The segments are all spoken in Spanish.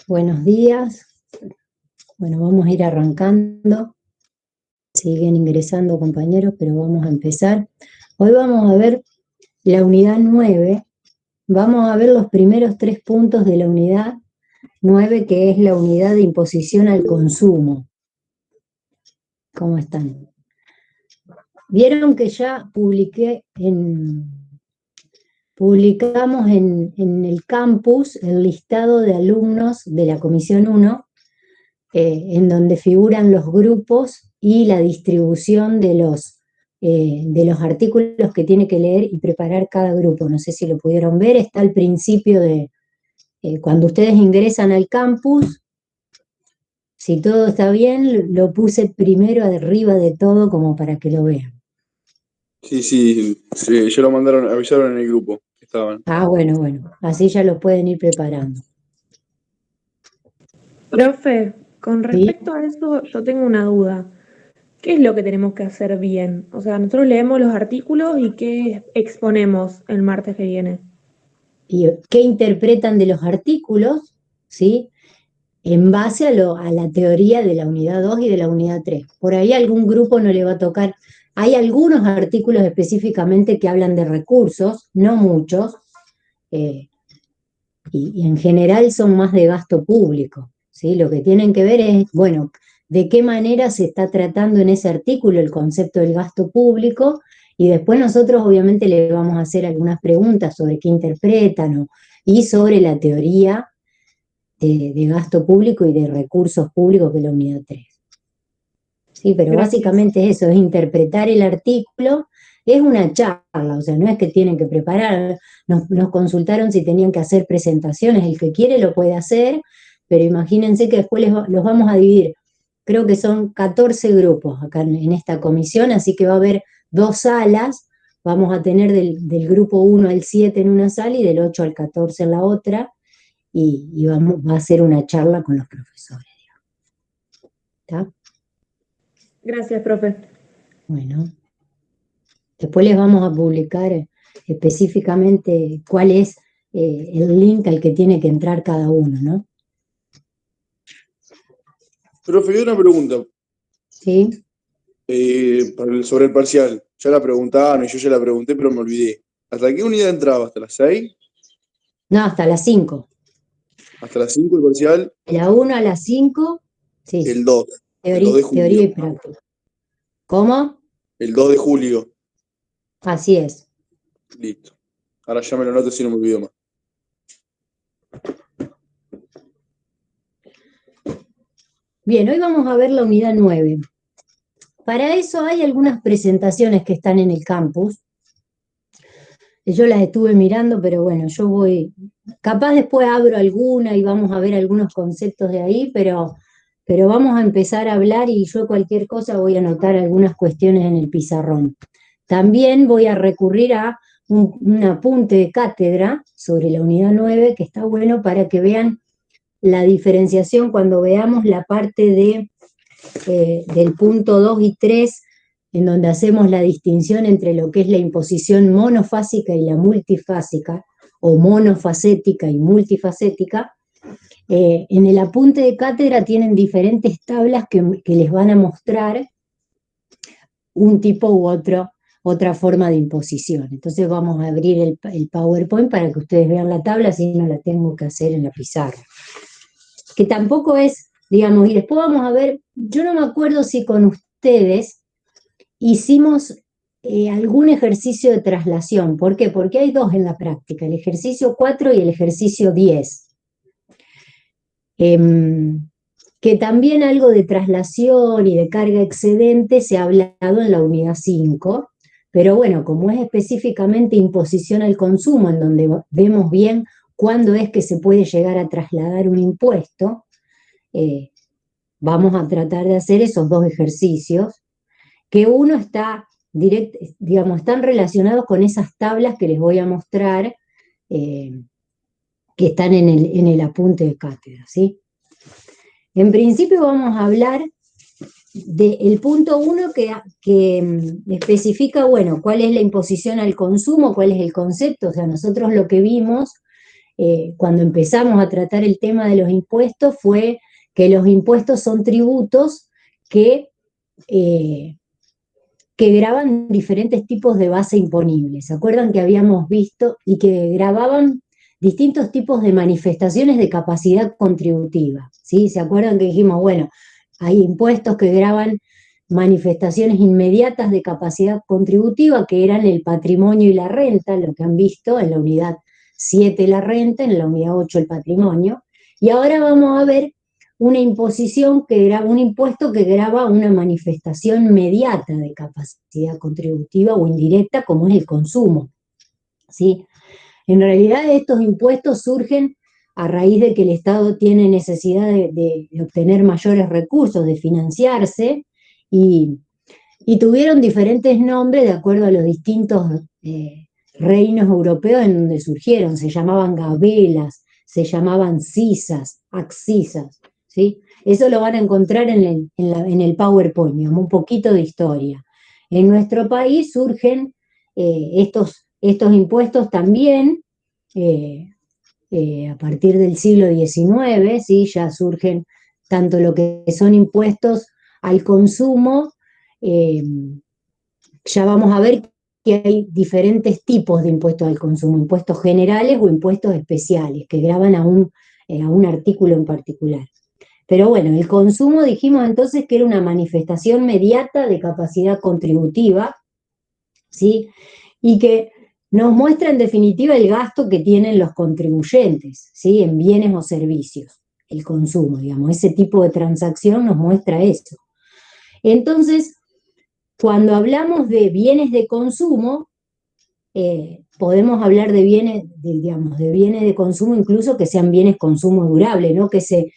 Buenos días. Bueno, vamos a ir arrancando. Siguen ingresando compañeros, pero vamos a empezar. Hoy vamos a ver la unidad 9. Vamos a ver los primeros 3 puntos de la unidad 9, que es la unidad de imposición al consumo. ¿Cómo están? Vieron que ya publicamos en el campus el listado de alumnos de la Comisión 1, en donde figuran los grupos y la distribución de los artículos que tiene que leer y preparar cada grupo. No sé si lo pudieron ver, está al principio de cuando ustedes ingresan al campus. Si todo está bien, lo puse primero arriba de todo como para que lo vean. Sí, ya lo avisaron en el grupo que estaban. Ah, bueno, así ya lo pueden ir preparando. Profe, con respecto a eso, yo tengo una duda. ¿Qué es lo que tenemos que hacer bien? O sea, nosotros leemos los artículos y ¿qué exponemos el martes que viene? ¿Y qué interpretan de los artículos? ¿Sí? En base a la teoría de la unidad 2 y de la unidad 3. Por ahí algún grupo no le va a tocar. Hay algunos artículos específicamente que hablan de recursos, no muchos, y en general son más de gasto público, ¿sí? Lo que tienen que ver es, bueno, de qué manera se está tratando en ese artículo el concepto del gasto público, y después nosotros obviamente le vamos a hacer algunas preguntas sobre qué interpretan y sobre la teoría de gasto público y de recursos públicos, que es la unidad 3. Sí, pero Gracias. básicamente eso, es interpretar el artículo. Es una charla, o sea, no es que tienen que preparar. Nos consultaron si tenían que hacer presentaciones. El que quiere lo puede hacer, pero imagínense que después los vamos a dividir. Creo que son 14 grupos acá en esta comisión, así que va a haber 2 salas. Vamos a tener del grupo 1 al 7 en una sala y del 8 al 14 en la otra. Y va a ser una charla con los profesores. ¿Está? Gracias, profe. Bueno, después les vamos a publicar específicamente cuál es el link al que tiene que entrar cada uno, ¿no? Profe, yo una pregunta. Sí. Sobre el parcial. Ya la preguntaban y yo ya la pregunté, pero me olvidé. ¿Hasta qué unidad entraba? ¿Hasta las 6? No, hasta las 5. ¿Hasta las 5 el parcial? De la 1 a las 5, sí. El 2. El 2 de julio. Teoría y práctica. ¿Cómo? El 2 de julio. Así es. Listo. Ahora ya me lo noto si no me olvido más. Bien, hoy vamos a ver la unidad 9. Para eso hay algunas presentaciones que están en el campus. Yo las estuve mirando, pero bueno, yo voy, capaz después abro alguna y vamos a ver algunos conceptos de ahí, pero vamos a empezar a hablar y yo cualquier cosa voy a anotar algunas cuestiones en el pizarrón. También voy a recurrir a un apunte de cátedra sobre la unidad 9, que está bueno para que vean la diferenciación cuando veamos la parte del punto 2 y 3, en donde hacemos la distinción entre lo que es la imposición monofásica y la multifásica, o monofacética y multifacética. En el apunte de cátedra tienen diferentes tablas que les van a mostrar un tipo u otra forma de imposición. Entonces vamos a abrir el PowerPoint para que ustedes vean la tabla, así no la tengo que hacer en la pizarra. Que tampoco es, digamos, y después vamos a ver, yo no me acuerdo si con ustedes hicimos algún ejercicio de traslación. ¿Por qué? Porque hay 2 en la práctica, el ejercicio 4 y el ejercicio 10. Que también algo de traslación y de carga excedente se ha hablado en la unidad 5, pero bueno, como es específicamente imposición al consumo, en donde vemos bien cuándo es que se puede llegar a trasladar un impuesto, vamos a tratar de hacer esos 2 ejercicios, que uno está digamos, están relacionados con esas tablas que les voy a mostrar, que están en el apunte de cátedra, ¿sí? En principio vamos a hablar del punto 1 que especifica, bueno, cuál es la imposición al consumo, cuál es el concepto. O sea, nosotros lo que vimos cuando empezamos a tratar el tema de los impuestos fue que los impuestos son tributos que graban diferentes tipos de base imponible. ¿Se acuerdan que habíamos visto? Y que grababan distintos tipos de manifestaciones de capacidad contributiva, ¿sí? ¿Se acuerdan que dijimos, bueno, hay impuestos que graban manifestaciones inmediatas de capacidad contributiva, que eran el patrimonio y la renta, lo que han visto en la unidad 7 la renta, en la unidad 8 el patrimonio, y ahora vamos a ver una imposición que graba, un impuesto que graba una manifestación mediata de capacidad contributiva o indirecta, como es el consumo, ¿sí? En realidad estos impuestos surgen a raíz de que el Estado tiene necesidad de obtener mayores recursos, de financiarse, y tuvieron diferentes nombres de acuerdo a los distintos reinos europeos en donde surgieron. Se llamaban gabelas, se llamaban cisas, axisas, ¿sí? Eso lo van a encontrar en el PowerPoint, digamos, un poquito de historia. En nuestro país surgen estos impuestos también a partir del siglo XIX, ¿sí? Ya surgen tanto lo que son impuestos al consumo, ya vamos a ver que hay diferentes tipos de impuestos al consumo, impuestos generales o impuestos especiales, que graban a un artículo en particular. Pero bueno, el consumo dijimos entonces que era una manifestación mediata de capacidad contributiva, ¿sí? Y que nos muestra en definitiva el gasto que tienen los contribuyentes, ¿sí? En bienes o servicios, el consumo, digamos, ese tipo de transacción nos muestra eso. Entonces, cuando hablamos de bienes de consumo, podemos hablar de bienes, de bienes de consumo incluso que sean bienes consumo durable, ¿no? Que se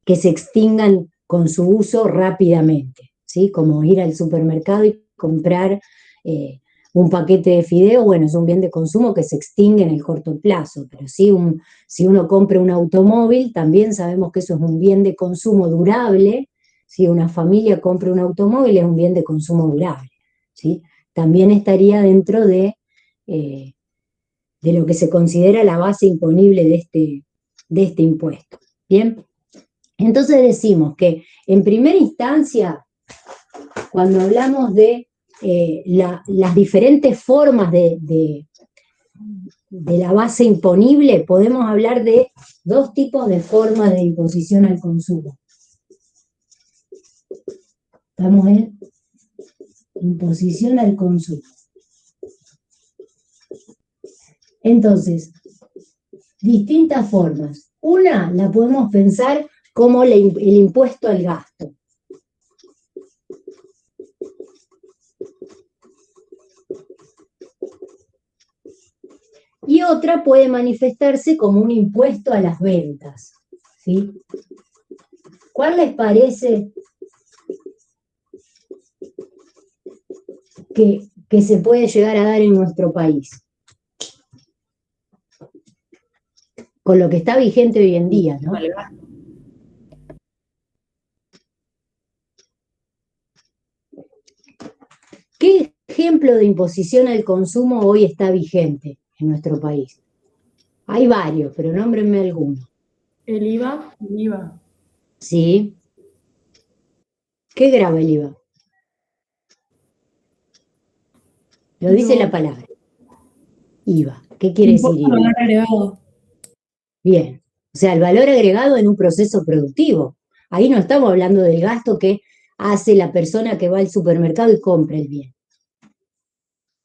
extingan con su uso rápidamente, ¿sí? Como ir al supermercado y comprar un paquete de fideo, bueno, es un bien de consumo que se extingue en el corto plazo, pero si uno compra un automóvil, también sabemos que eso es un bien de consumo durable. Si una familia compra un automóvil, es un bien de consumo durable, ¿sí? También estaría dentro de lo que se considera la base imponible de este impuesto. Bien, entonces decimos que en primera instancia, cuando hablamos de las diferentes formas de la base imponible, podemos hablar de dos tipos de formas de imposición al consumo. Estamos en imposición al consumo. Entonces, distintas formas. Una la podemos pensar como el impuesto al gasto. Y otra puede manifestarse como un impuesto a las ventas, ¿sí? ¿Cuál les parece que se puede llegar a dar en nuestro país? Con lo que está vigente hoy en día, ¿no? ¿Qué ejemplo de imposición al consumo hoy está vigente en nuestro país? Hay varios, pero nómbrenme alguno. El IVA. El IVA. ¿Sí? ¿Qué grava el IVA? Lo dice la palabra. IVA. ¿Qué quiere decir Impuesto al IVA? valor agregado. Bien. O sea, el valor agregado en un proceso productivo. Ahí no estamos hablando del gasto que hace la persona que va al supermercado y compra el bien,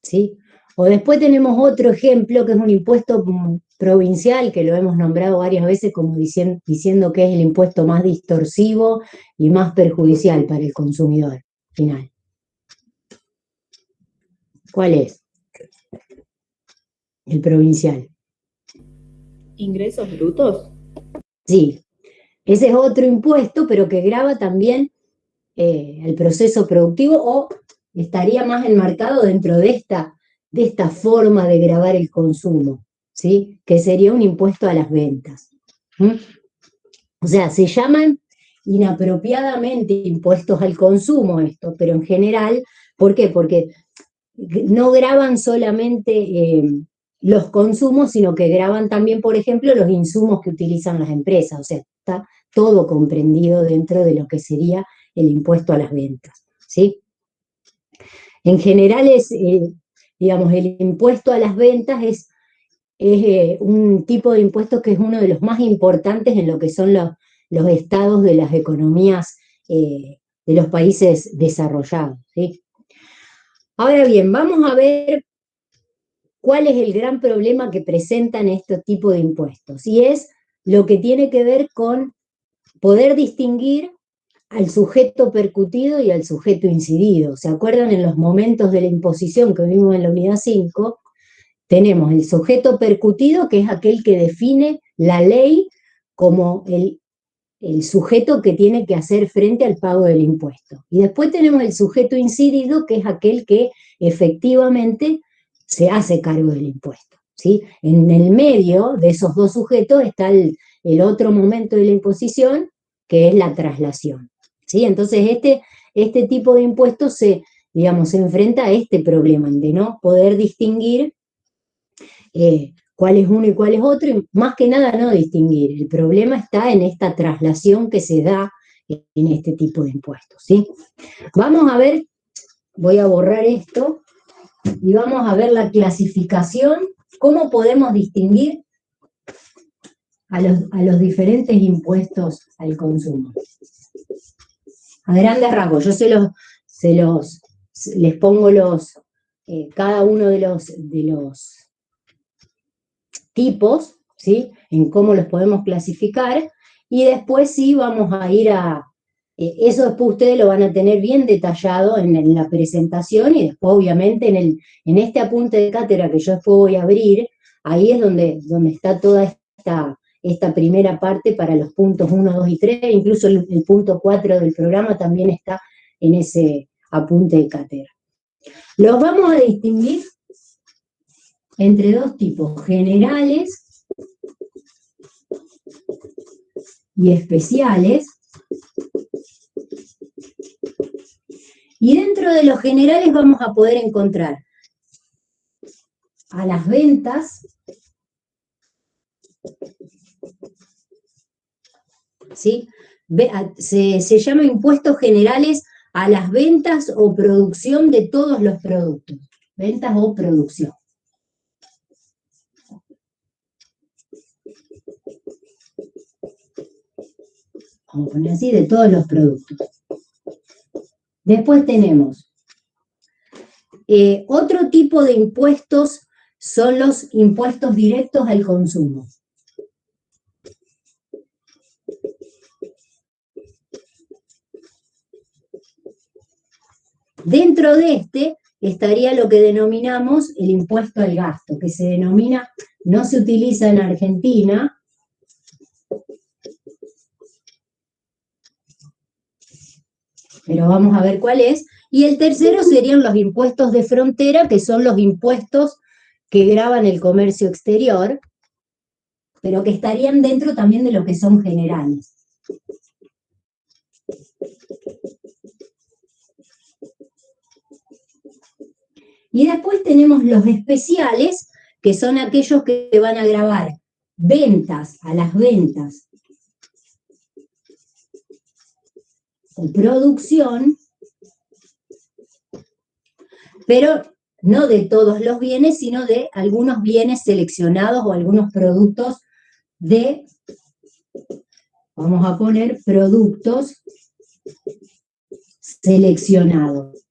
¿sí? O después tenemos otro ejemplo que es un impuesto provincial, que lo hemos nombrado varias veces como diciendo que es el impuesto más distorsivo y más perjudicial para el consumidor final. ¿Cuál es? El provincial. ¿Ingresos brutos? Sí, ese es otro impuesto, pero que grava también el proceso productivo, o estaría más enmarcado dentro de esta forma de gravar el consumo, ¿sí? Que sería un impuesto a las ventas. O sea, se llaman inapropiadamente impuestos al consumo esto, pero en general, ¿por qué? Porque no gravan solamente los consumos, sino que graban también, por ejemplo, los insumos que utilizan las empresas. O sea, está todo comprendido dentro de lo que sería el impuesto a las ventas, ¿sí? En general digamos, el impuesto a las ventas es un tipo de impuesto que es uno de los más importantes en lo que son los estados de las economías de los países desarrollados, ¿sí? Ahora bien, vamos a ver cuál es el gran problema que presentan este tipo de impuestos, y es lo que tiene que ver con poder distinguir al sujeto percutido y al sujeto incidido. ¿Se acuerdan en los momentos de la imposición que vimos en la unidad 5? Tenemos el sujeto percutido, que es aquel que define la ley como el sujeto que tiene que hacer frente al pago del impuesto. Y después tenemos el sujeto incidido, que es aquel que efectivamente se hace cargo del impuesto, ¿sí? En el medio de esos dos sujetos está el otro momento de la imposición, que es la traslación, ¿sí? Entonces este tipo de impuestos se enfrenta a este problema de no poder distinguir cuál es uno y cuál es otro, y más que nada no distinguir. El problema está en esta traslación que se da en este tipo de impuestos, ¿sí? Vamos a ver, voy a borrar esto, y vamos a ver la clasificación, cómo podemos distinguir a los diferentes impuestos al consumo. A grandes rasgos, yo les pongo cada uno de los tipos, ¿sí? En cómo los podemos clasificar, y después sí vamos a ir eso después ustedes lo van a tener bien detallado en la presentación, y después obviamente en este apunte de cátedra que yo después voy a abrir, ahí es donde está toda esta primera parte para los puntos 1, 2 y 3, incluso el punto 4 del programa también está en ese apunte de cátedra. Los vamos a distinguir entre dos tipos, generales y especiales. Y dentro de los generales vamos a poder encontrar a las ventas, ¿sí? Se llama impuestos generales a las ventas o producción de todos los productos. Ventas o producción. Vamos a poner así, de todos los productos. Después tenemos otro tipo de impuestos, son los impuestos directos al consumo. Dentro de este estaría lo que denominamos el impuesto al gasto, que se denomina, no se utiliza en Argentina, pero vamos a ver cuál es. Y el tercero serían los impuestos de frontera, que son los impuestos que gravan el comercio exterior, pero que estarían dentro también de lo que son generales. Y después tenemos los especiales, que son aquellos que van a gravar ventas, a las ventas o producción, pero no de todos los bienes, sino de algunos bienes seleccionados o algunos productos vamos a poner productos seleccionados.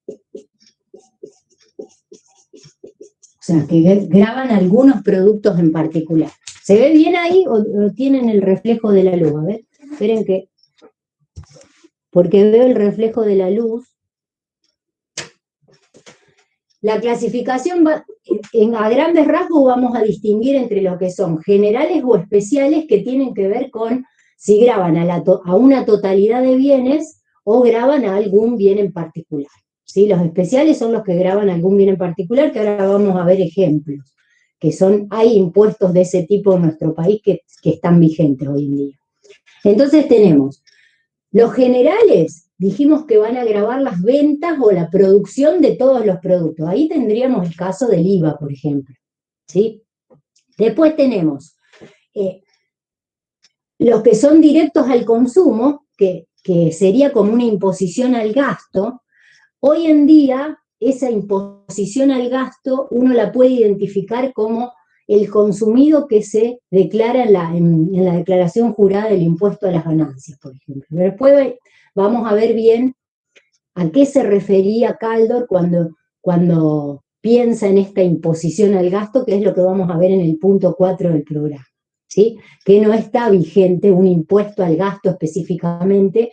O sea, que graban algunos productos en particular. ¿Se ve bien ahí o tienen el reflejo de la luz? A ver, esperen que... Porque veo el reflejo de la luz. La clasificación a grandes rasgos vamos a distinguir entre lo que son generales o especiales, que tienen que ver con si graban a una totalidad de bienes o graban a algún bien en particular. ¿Sí? Los especiales son los que graban algún bien en particular, que ahora vamos a ver ejemplos, hay impuestos de ese tipo en nuestro país que están vigentes hoy en día. Entonces tenemos los generales, dijimos que van a gravar las ventas o la producción de todos los productos. Ahí tendríamos el caso del IVA, por ejemplo, ¿sí? Después tenemos los que son directos al consumo, que sería como una imposición al gasto. Hoy en día, esa imposición al gasto uno la puede identificar como el consumido que se declara en la declaración jurada del impuesto a las ganancias, por ejemplo. Pero después vamos a ver bien a qué se refería Kaldor cuando piensa en esta imposición al gasto, que es lo que vamos a ver en el punto 4 del programa, ¿sí? Que no está vigente un impuesto al gasto específicamente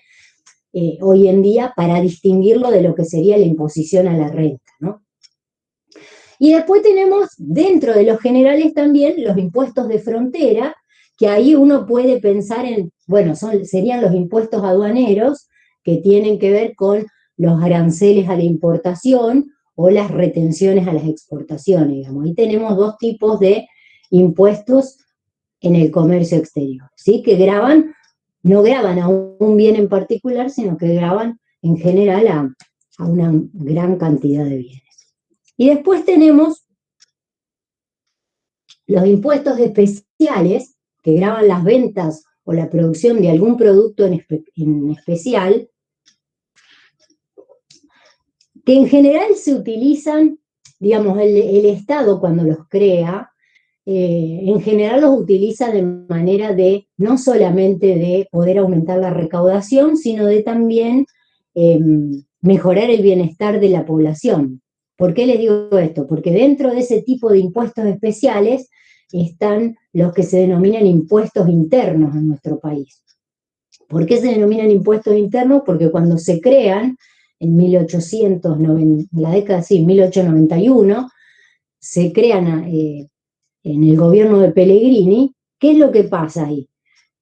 hoy en día para distinguirlo de lo que sería la imposición a la renta, ¿no? Y después tenemos dentro de los generales también los impuestos de frontera, que ahí uno puede pensar en, bueno, serían los impuestos aduaneros, que tienen que ver con los aranceles a la importación o las retenciones a las exportaciones, digamos. Ahí tenemos dos tipos de impuestos en el comercio exterior, ¿sí? Que no graban a un bien en particular, sino que graban en general a una gran cantidad de bienes. Y después tenemos los impuestos especiales, que graban las ventas o la producción de algún producto en especial, que en general se utilizan, digamos, el Estado cuando los crea, en general los utiliza de manera de, no solamente de poder aumentar la recaudación, sino de también mejorar el bienestar de la población. ¿Por qué les digo esto? Porque dentro de ese tipo de impuestos especiales están los que se denominan impuestos internos en nuestro país. ¿Por qué se denominan impuestos internos? Porque cuando se crean, en 1891, se crean en el gobierno de Pellegrini. ¿Qué es lo que pasa ahí?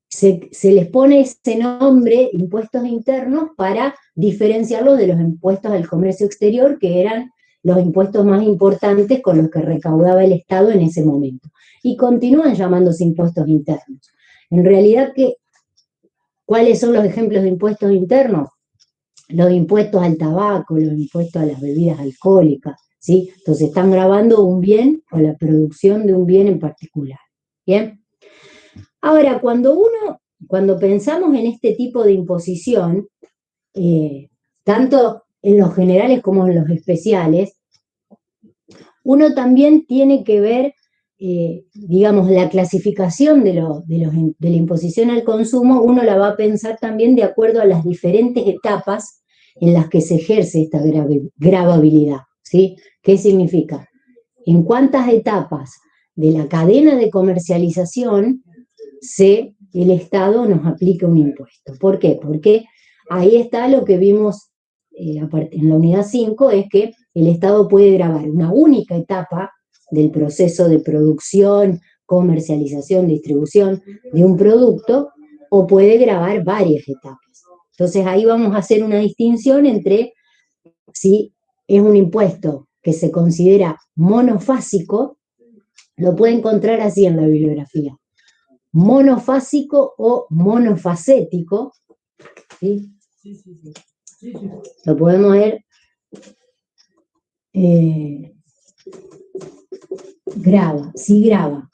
Se les pone ese nombre, impuestos internos, para diferenciarlos de los impuestos al comercio exterior, que eran los impuestos más importantes con los que recaudaba el Estado en ese momento. Y continúan llamándose impuestos internos. En realidad, ¿cuáles son los ejemplos de impuestos internos? Los impuestos al tabaco, los impuestos a las bebidas alcohólicas, ¿sí? Entonces están grabando un bien o la producción de un bien en particular. ¿Bien? Ahora, cuando pensamos en este tipo de imposición, tanto en los generales como en los especiales, uno también tiene que ver, digamos, la clasificación de la imposición al consumo, uno la va a pensar también de acuerdo a las diferentes etapas en las que se ejerce esta gravabilidad, ¿sí? ¿Qué significa? En cuántas etapas de la cadena de comercialización el Estado nos aplica un impuesto. ¿Por qué? Porque ahí está lo que vimos en la unidad 5, es que el Estado puede gravar una única etapa del proceso de producción, comercialización, distribución de un producto, o puede gravar varias etapas. Entonces ahí vamos a hacer una distinción entre si es un impuesto que se considera monofásico, lo puede encontrar así en la bibliografía: monofásico o monofacético, ¿sí? Lo podemos ver, si graba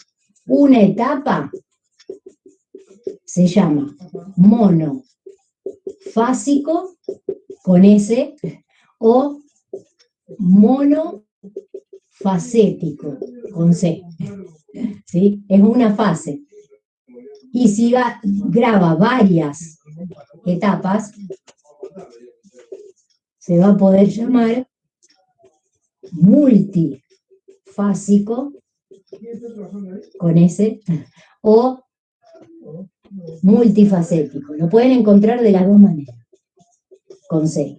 una etapa, se llama monofásico, con S, o monofacético, con C, ¿sí? Es una fase. Y si graba varias etapas, se va a poder llamar multifásico, con S, o multifacético. Lo pueden encontrar de las dos maneras, con C.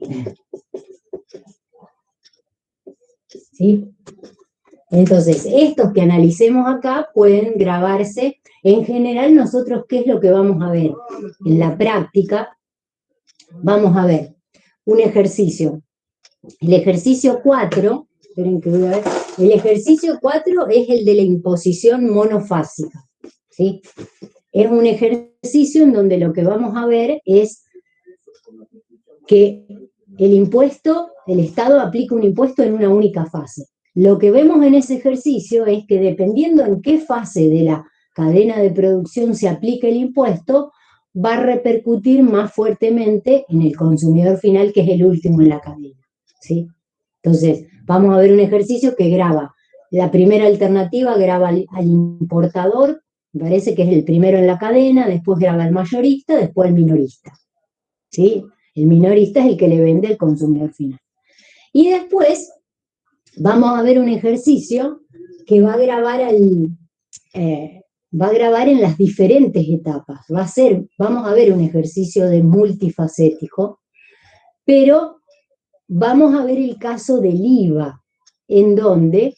¿Sí? Entonces, estos que analicemos acá pueden grabarse. En general, nosotros, ¿qué es lo que vamos a ver? En la práctica, vamos a ver un ejercicio. El ejercicio 4, esperen que voy a ver, el ejercicio 4 es el de la imposición monofásica, ¿sí? Es un ejercicio en donde lo que vamos a ver es que el Estado aplica un impuesto en una única fase. Lo que vemos en ese ejercicio es que dependiendo en qué fase de la cadena de producción se aplique el impuesto, va a repercutir más fuertemente en el consumidor final, que es el último en la cadena, ¿sí? Entonces, vamos a ver un ejercicio que grava. La primera alternativa grava al importador, me parece que es el primero en la cadena, después grava al mayorista, después el minorista, ¿sí? El minorista es el que le vende al consumidor final. Y después vamos a ver un ejercicio que va a grabar en las diferentes etapas. Vamos a ver un ejercicio de multifacético, pero vamos a ver el caso del IVA, en donde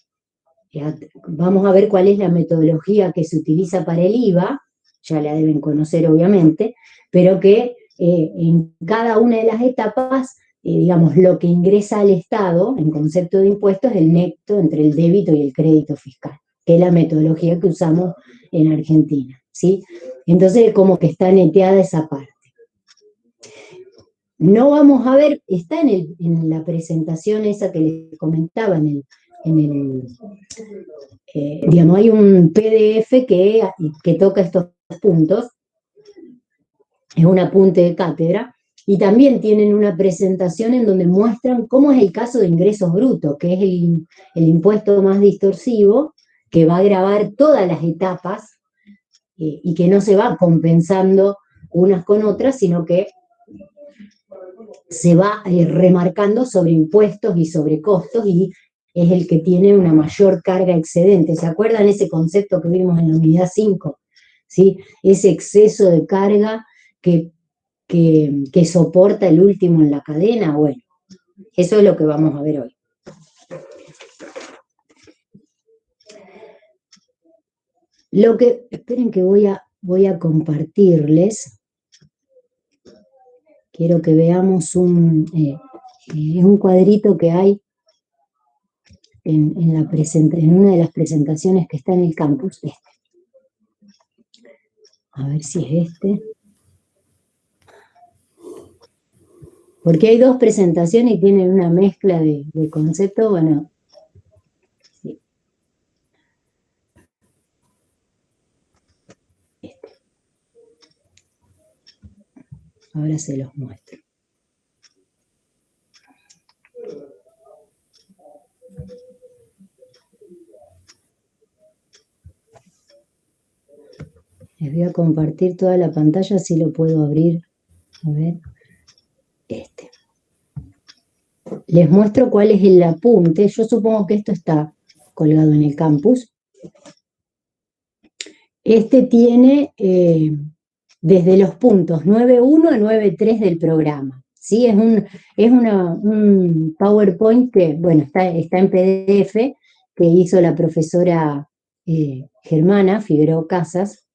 vamos a ver cuál es la metodología que se utiliza para el IVA, ya la deben conocer obviamente, pero que en cada una de las etapas, digamos, lo que ingresa al Estado en concepto de impuestos es el neto entre el débito y el crédito fiscal, que es la metodología que usamos en Argentina, ¿sí? Entonces, como que está neteada esa parte. No vamos a ver, está en la presentación esa que les comentaba, digamos, hay un PDF que toca estos puntos, es un apunte de cátedra, y también tienen una presentación en donde muestran cómo es el caso de ingresos brutos, que es el impuesto más distorsivo, que va a gravar todas las etapas y que no se va compensando unas con otras, sino que se va remarcando sobre impuestos y sobre costos, y es el que tiene una mayor carga excedente. ¿Se acuerdan ese concepto que vimos en la unidad 5? ¿Sí? Ese exceso de carga que soporta el último en la cadena. Bueno, eso es lo que vamos a ver hoy. Esperen que voy a compartirles. Quiero que veamos un cuadrito que hay en una de las presentaciones que está en el campus. A ver si es este. Porque hay dos presentaciones y tienen una mezcla de conceptos, bueno. Sí. Ahora se los muestro. Les voy a compartir toda la pantalla, si lo puedo abrir. A ver. Les muestro cuál es el apunte. Yo supongo que esto está colgado en el campus. Este tiene desde los puntos 9.1 a 9.3 del programa. ¿Sí? Es un PowerPoint que, bueno, está en PDF, que hizo la profesora Germana Figueroa Casas.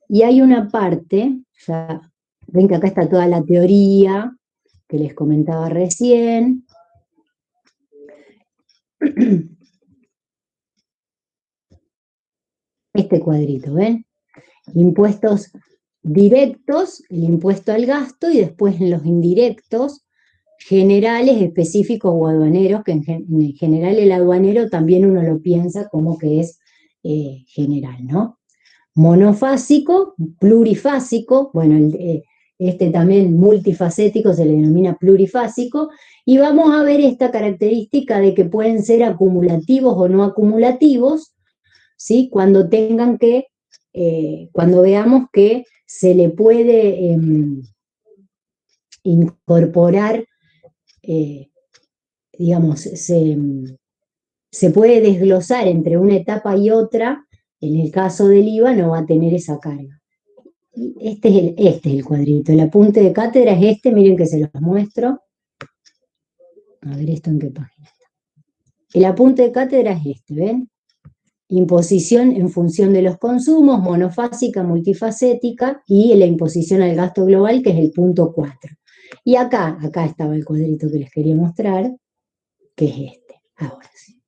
Y hay una parte, ya ven que acá está toda la teoría que les comentaba recién. Este cuadrito, ¿ven? Impuestos directos, el impuesto al gasto, y después en los indirectos, generales, específicos o aduaneros, que en general el aduanero también uno lo piensa como que es general, ¿no? Monofásico, plurifásico, bueno, este también multifacético se le denomina plurifásico, y vamos a ver esta característica de que pueden ser acumulativos o no acumulativos, ¿sí? Cuando veamos que se le puede incorporar, digamos, se puede desglosar entre una etapa y otra. En el caso del IVA no va a tener esa carga. Este es el cuadrito, el apunte de cátedra es este, miren que se los muestro. A ver esto en qué página está. El apunte de cátedra es este, ¿ven? Imposición en función de los consumos, monofásica, multifacética, y la imposición al gasto global, que es el punto 4. Y acá estaba el cuadrito que les quería mostrar, que es este, ahora sí.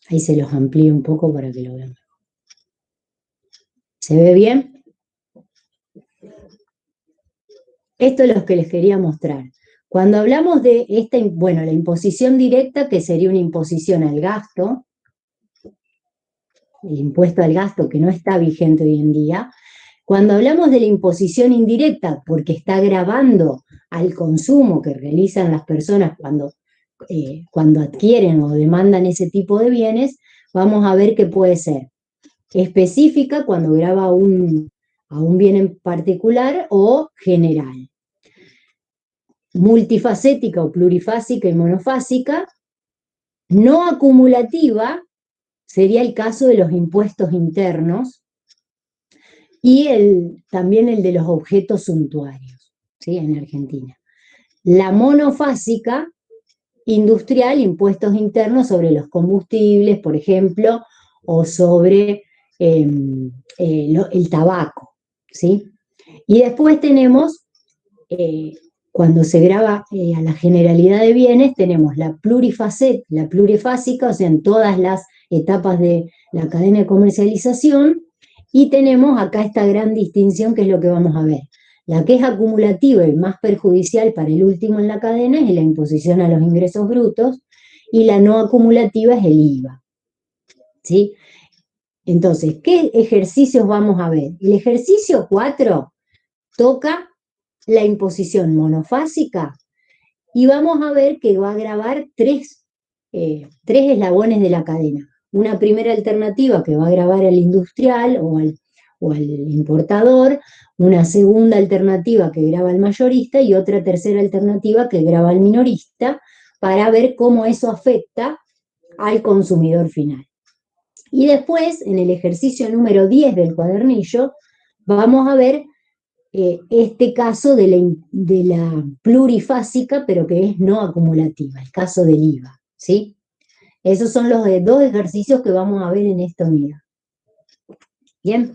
Ahí se los amplío un poco para que lo vean. ¿Se ve bien? Esto es lo que les quería mostrar. Cuando hablamos de la imposición directa, que sería una imposición al gasto, el impuesto al gasto que no está vigente hoy en día, cuando hablamos de la imposición indirecta, porque está gravando al consumo que realizan las personas cuando adquieren o demandan ese tipo de bienes, vamos a ver que puede ser específica cuando grava a un bien en particular o general. Multifacética o plurifásica y monofásica, no acumulativa, sería el caso de los impuestos internos y también el de los objetos suntuarios, ¿sí? En Argentina. La monofásica, industrial, impuestos internos sobre los combustibles, por ejemplo, o sobre el tabaco, ¿sí? Y después tenemos, cuando se grava a la generalidad de bienes, tenemos la plurifásica, o sea, en todas las etapas de la cadena de comercialización, y tenemos acá esta gran distinción que es lo que vamos a ver. La que es acumulativa y más perjudicial para el último en la cadena es la imposición a los ingresos brutos, y la no acumulativa es el IVA, ¿sí? Entonces, ¿qué ejercicios vamos a ver? El ejercicio 4 toca la imposición monofásica y vamos a ver que va a gravar tres eslabones de la cadena. Una primera alternativa que va a gravar al industrial o al importador, una segunda alternativa que grava al mayorista y otra tercera alternativa que grava al minorista, para ver cómo eso afecta al consumidor final. Y después, en el ejercicio número 10 del cuadernillo, vamos a ver este caso de la plurifásica, pero que es no acumulativa, el caso del IVA, ¿sí? Esos son los dos ejercicios que vamos a ver en esta unidad. ¿Bien?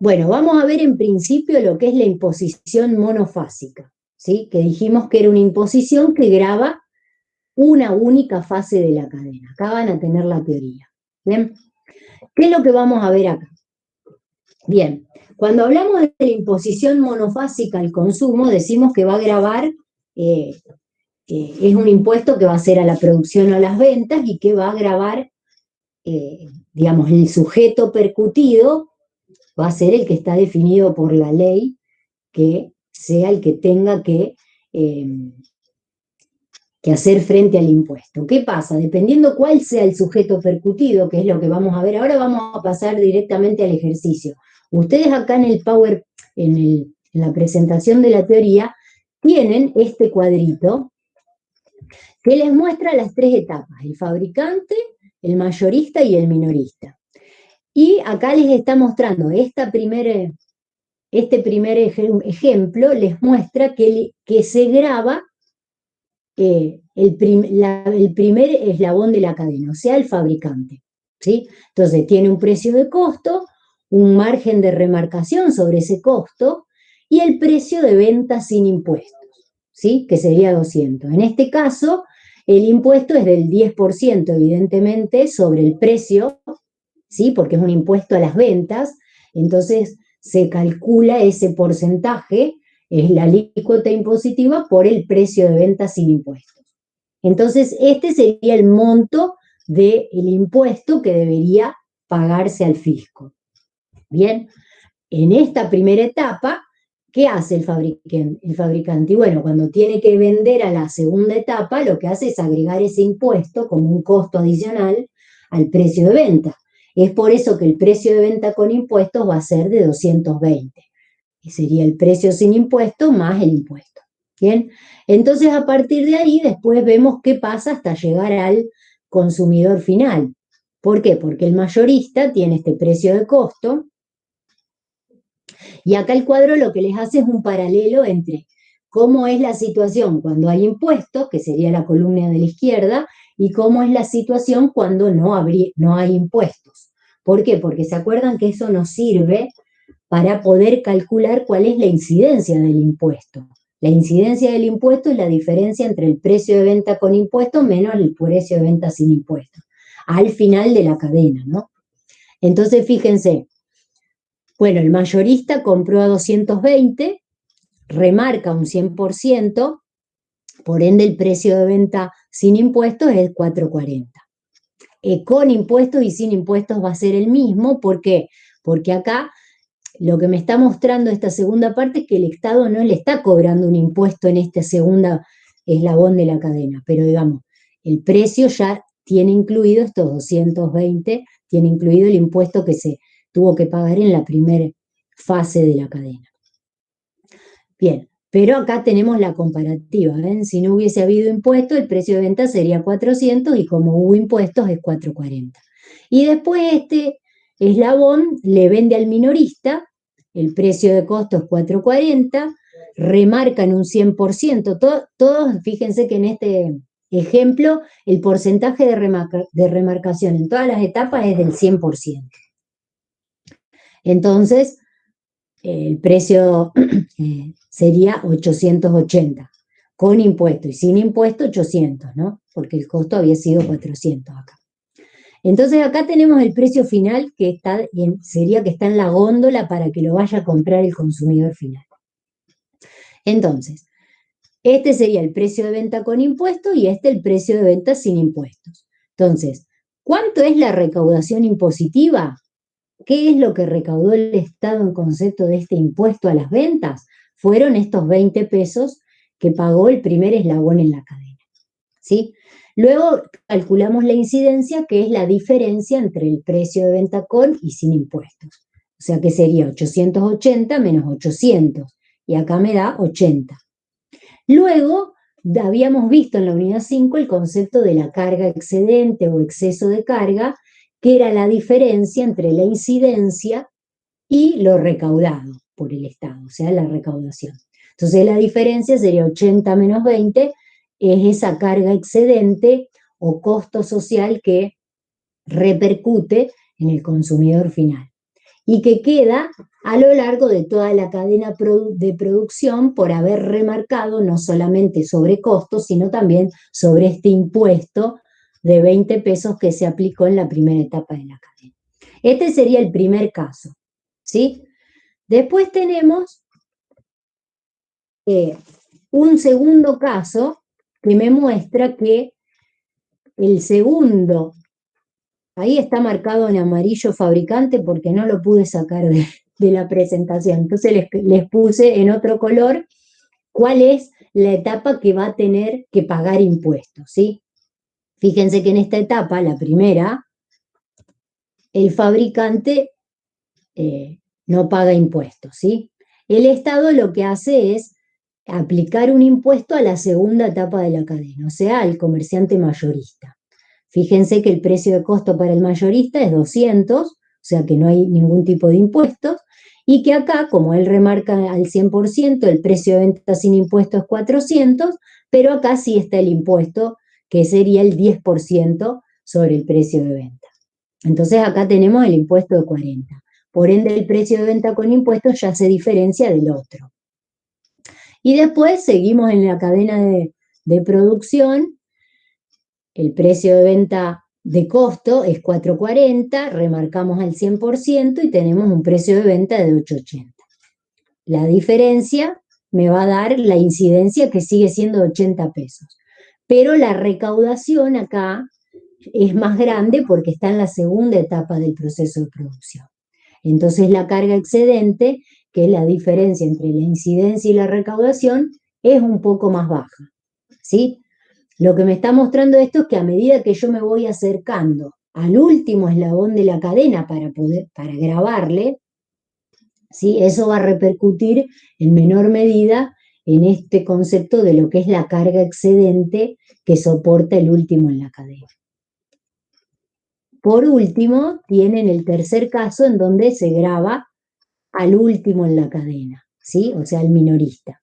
Bueno, vamos a ver en principio lo que es la imposición monofásica, ¿sí? Que dijimos que era una imposición que grava una única fase de la cadena. Acá van a tener la teoría. ¿Bien? ¿Qué es lo que vamos a ver acá? Bien, cuando hablamos de la imposición monofásica al consumo, decimos que va a gravar, es un impuesto que va a ser a la producción o a las ventas y que va a gravar, digamos, el sujeto percutido va a ser el que está definido por la ley, que sea el que tenga que hacer frente al impuesto. ¿Qué pasa? Dependiendo cuál sea el sujeto percutido, que es lo que vamos a ver ahora, vamos a pasar directamente al ejercicio. Ustedes acá en el Power, en la presentación de la teoría, tienen este cuadrito que les muestra las tres etapas: el fabricante, el mayorista y el minorista. Y acá les está mostrando este primer ejemplo, les muestra que se grava el primer eslabón de la cadena, o sea, el fabricante, ¿sí? Entonces tiene un precio de costo, un margen de remarcación sobre ese costo y el precio de venta sin impuestos, ¿sí? Que sería 200. En este caso, el impuesto es del 10%, evidentemente, sobre el precio, ¿sí? Porque es un impuesto a las ventas, entonces se calcula ese porcentaje, es la alícuota impositiva por el precio de venta sin impuestos. Entonces, este sería el monto del impuesto que debería pagarse al fisco. Bien, en esta primera etapa, ¿qué hace el fabricante? Y bueno, cuando tiene que vender a la segunda etapa, lo que hace es agregar ese impuesto como un costo adicional al precio de venta. Es por eso que el precio de venta con impuestos va a ser de 220. Que sería el precio sin impuesto más el impuesto. ¿Bien? Entonces, a partir de ahí, después vemos qué pasa hasta llegar al consumidor final. ¿Por qué? Porque el mayorista tiene este precio de costo, y acá el cuadro lo que les hace es un paralelo entre cómo es la situación cuando hay impuestos, que sería la columna de la izquierda, y cómo es la situación cuando no hay impuestos. ¿Por qué? Porque se acuerdan que eso nos sirve para poder calcular cuál es la incidencia del impuesto. La incidencia del impuesto es la diferencia entre el precio de venta con impuestos menos el precio de venta sin impuestos, al final de la cadena, ¿no? Entonces, fíjense, bueno, el mayorista compró a 220, remarca un 100%, por ende el precio de venta sin impuestos es 4.40. Con impuestos y sin impuestos va a ser el mismo. ¿Por qué? Porque acá lo que me está mostrando esta segunda parte es que el Estado no le está cobrando un impuesto en este segundo eslabón de la cadena, pero digamos, el precio ya tiene incluido estos 220, tiene incluido el impuesto que se tuvo que pagar en la primera fase de la cadena. Bien, pero acá tenemos la comparativa, ¿ven? Si no hubiese habido impuesto, el precio de venta sería 400 y como hubo impuestos es 4.40. Y después este eslabón le vende al minorista, el precio de costo es 4.40, remarcan un 100%, todos, fíjense que en este ejemplo el porcentaje de remarcación en todas las etapas es del 100%. Entonces, el precio sería 880, con impuesto, y sin impuesto 800, ¿no? Porque el costo había sido 400 acá. Entonces acá tenemos el precio final que está, sería que está en la góndola para que lo vaya a comprar el consumidor final. Entonces, este sería el precio de venta con impuesto y este el precio de venta sin impuestos. Entonces, ¿cuánto es la recaudación impositiva? ¿Qué es lo que recaudó el Estado en concepto de este impuesto a las ventas? Fueron estos 20 pesos que pagó el primer eslabón en la cadena, ¿sí? Luego calculamos la incidencia, que es la diferencia entre el precio de venta con y sin impuestos. O sea que sería 880 menos 800, y acá me da 80. Luego, habíamos visto en la unidad 5 el concepto de la carga excedente o exceso de carga, que era la diferencia entre la incidencia y lo recaudado por el Estado, o sea, la recaudación. Entonces la diferencia sería 80 menos 20, es esa carga excedente o costo social que repercute en el consumidor final y que queda a lo largo de toda la cadena de producción por haber remarcado no solamente sobre costos, sino también sobre este impuesto de 20 pesos que se aplicó en la primera etapa de la cadena. Este sería el primer caso, ¿sí? Después tenemos un segundo caso que me muestra que el segundo, ahí está marcado en amarillo fabricante porque no lo pude sacar de la presentación, entonces les puse en otro color cuál es la etapa que va a tener que pagar impuestos, ¿sí? Fíjense que en esta etapa, la primera, el fabricante no paga impuestos, ¿sí? El Estado lo que hace es aplicar un impuesto a la segunda etapa de la cadena, o sea, al comerciante mayorista. Fíjense que el precio de costo para el mayorista es 200, o sea que no hay ningún tipo de impuestos, y que acá, como él remarca al 100%, el precio de venta sin impuestos es 400, pero acá sí está el impuesto, que sería el 10% sobre el precio de venta. Entonces acá tenemos el impuesto de 40. Por ende, el precio de venta con impuestos ya se diferencia del otro. Y después seguimos en la cadena de producción. El precio de venta de costo es 4.40, remarcamos al 100% y tenemos un precio de venta de 8.80. La diferencia me va a dar la incidencia, que sigue siendo 80 pesos. Pero la recaudación acá es más grande porque está en la segunda etapa del proceso de producción. Entonces la carga excedente, que es la diferencia entre la incidencia y la recaudación, es un poco más baja, ¿sí? Lo que me está mostrando esto es que a medida que yo me voy acercando al último eslabón de la cadena para grabarle, ¿sí? Eso va a repercutir en menor medida en este concepto de lo que es la carga excedente que soporta el último en la cadena. Por último, tienen el tercer caso en donde se graba al último en la cadena, ¿sí? O sea, al minorista.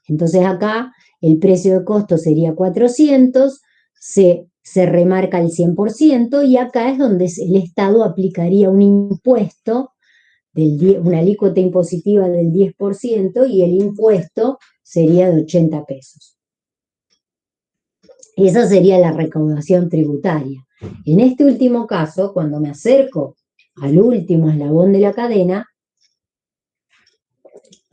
Entonces acá el precio de costo sería 400, se remarca el 100% y acá es donde el Estado aplicaría un impuesto, una alícuota impositiva del 10% y el impuesto sería de 80 pesos. Esa sería la recaudación tributaria. En este último caso, cuando me acerco al último eslabón de la cadena,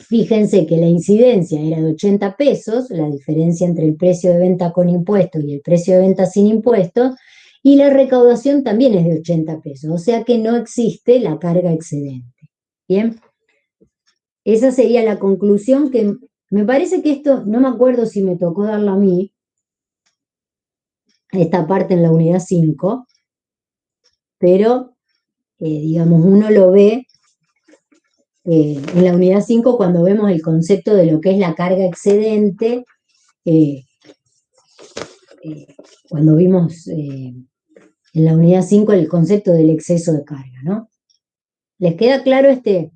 Fíjense que la incidencia era de 80 pesos, la diferencia entre el precio de venta con impuestos y el precio de venta sin impuestos, y la recaudación también es de 80 pesos, o sea que no existe la carga excedente. ¿Bien? Esa sería la conclusión que me parece que esto, no me acuerdo si me tocó darla a mí, esta parte en la unidad 5, pero digamos, uno lo ve en la unidad 5 cuando vemos el concepto de lo que es la carga excedente, cuando vimos en la unidad 5 el concepto del exceso de carga, ¿no? ¿Les queda claro este?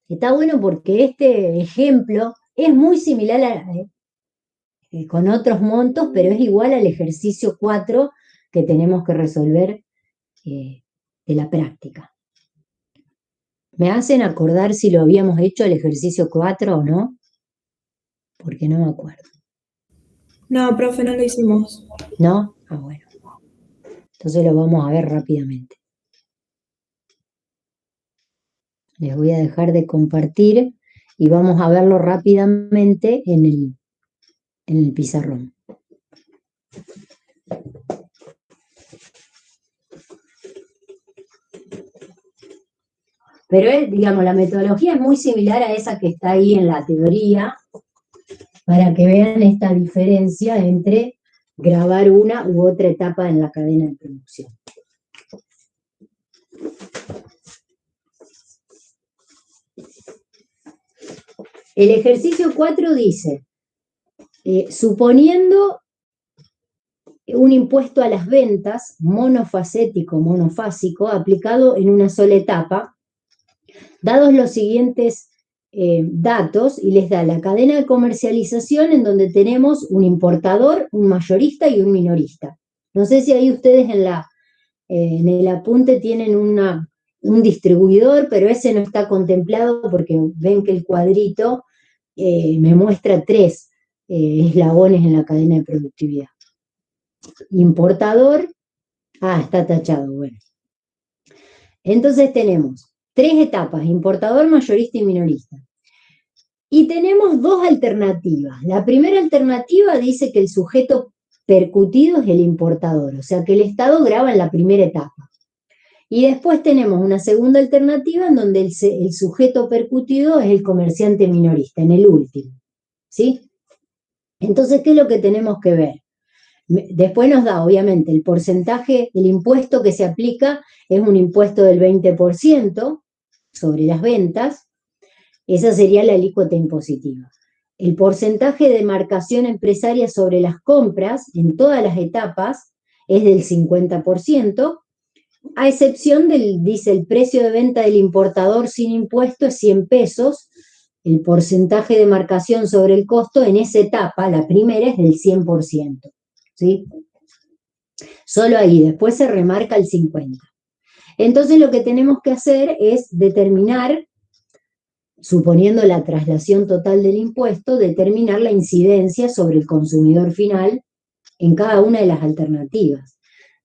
Está bueno porque este ejemplo es muy similar con otros montos, pero es igual al ejercicio 4 que tenemos que resolver de la práctica. ¿Me hacen acordar si lo habíamos hecho el ejercicio 4 o no? Porque no me acuerdo. No, profe, no lo hicimos. ¿No? Ah, bueno. Entonces lo vamos a ver rápidamente. Les voy a dejar de compartir y vamos a verlo rápidamente en el pizarrón. Pero digamos, la metodología es muy similar a esa que está ahí en la teoría, para que vean esta diferencia entre grabar una u otra etapa en la cadena de producción. El ejercicio 4 dice, suponiendo un impuesto a las ventas monofacético, monofásico, aplicado en una sola etapa, dados los siguientes datos, y les da la cadena de comercialización en donde tenemos un importador, un mayorista y un minorista. No sé si ahí ustedes en el apunte tienen un distribuidor, pero ese no está contemplado porque ven que el cuadrito me muestra 3 eslabones en la cadena de productividad. Importador, está tachado, bueno. Entonces tenemos 3 etapas, importador, mayorista y minorista. Y tenemos 2 alternativas. La primera alternativa dice que el sujeto percutido es el importador, o sea que el Estado grava en la primera etapa. Y después tenemos una segunda alternativa en donde el sujeto percutido es el comerciante minorista, en el último. ¿Sí? Entonces, ¿qué es lo que tenemos que ver? Después nos da, obviamente, el porcentaje, el impuesto que se aplica es un impuesto del 20% sobre las ventas. Esa sería la alícuota impositiva. El porcentaje de marcación empresaria sobre las compras en todas las etapas es del 50%, a excepción dice, el precio de venta del importador sin impuesto es 100 pesos, el porcentaje de marcación sobre el costo en esa etapa, la primera, es del 100%. ¿Sí? Solo ahí, después se remarca el 50%. Entonces lo que tenemos que hacer es determinar, suponiendo la traslación total del impuesto, determinar la incidencia sobre el consumidor final en cada una de las alternativas.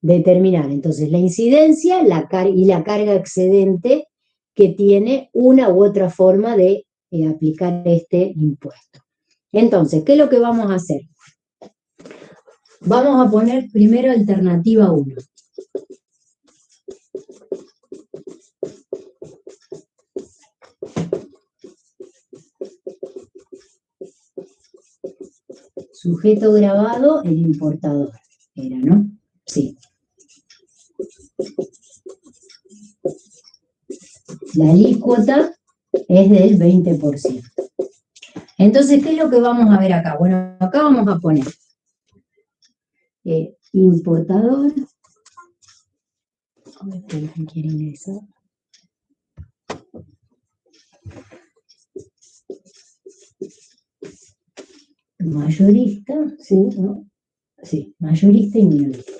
Determinar entonces la incidencia y la carga excedente que tiene una u otra forma de aplicar este impuesto. Entonces, ¿qué es lo que vamos a hacer? Vamos a poner primero alternativa 1. Sujeto grabado, el importador. Era, ¿no? Sí. La alícuota es del 20%. Entonces, ¿qué es lo que vamos a ver acá? Bueno, acá vamos a poner importador. ¿Quién quiere ingresar? Mayorista, sí, ¿no? Sí, mayorista y minorista.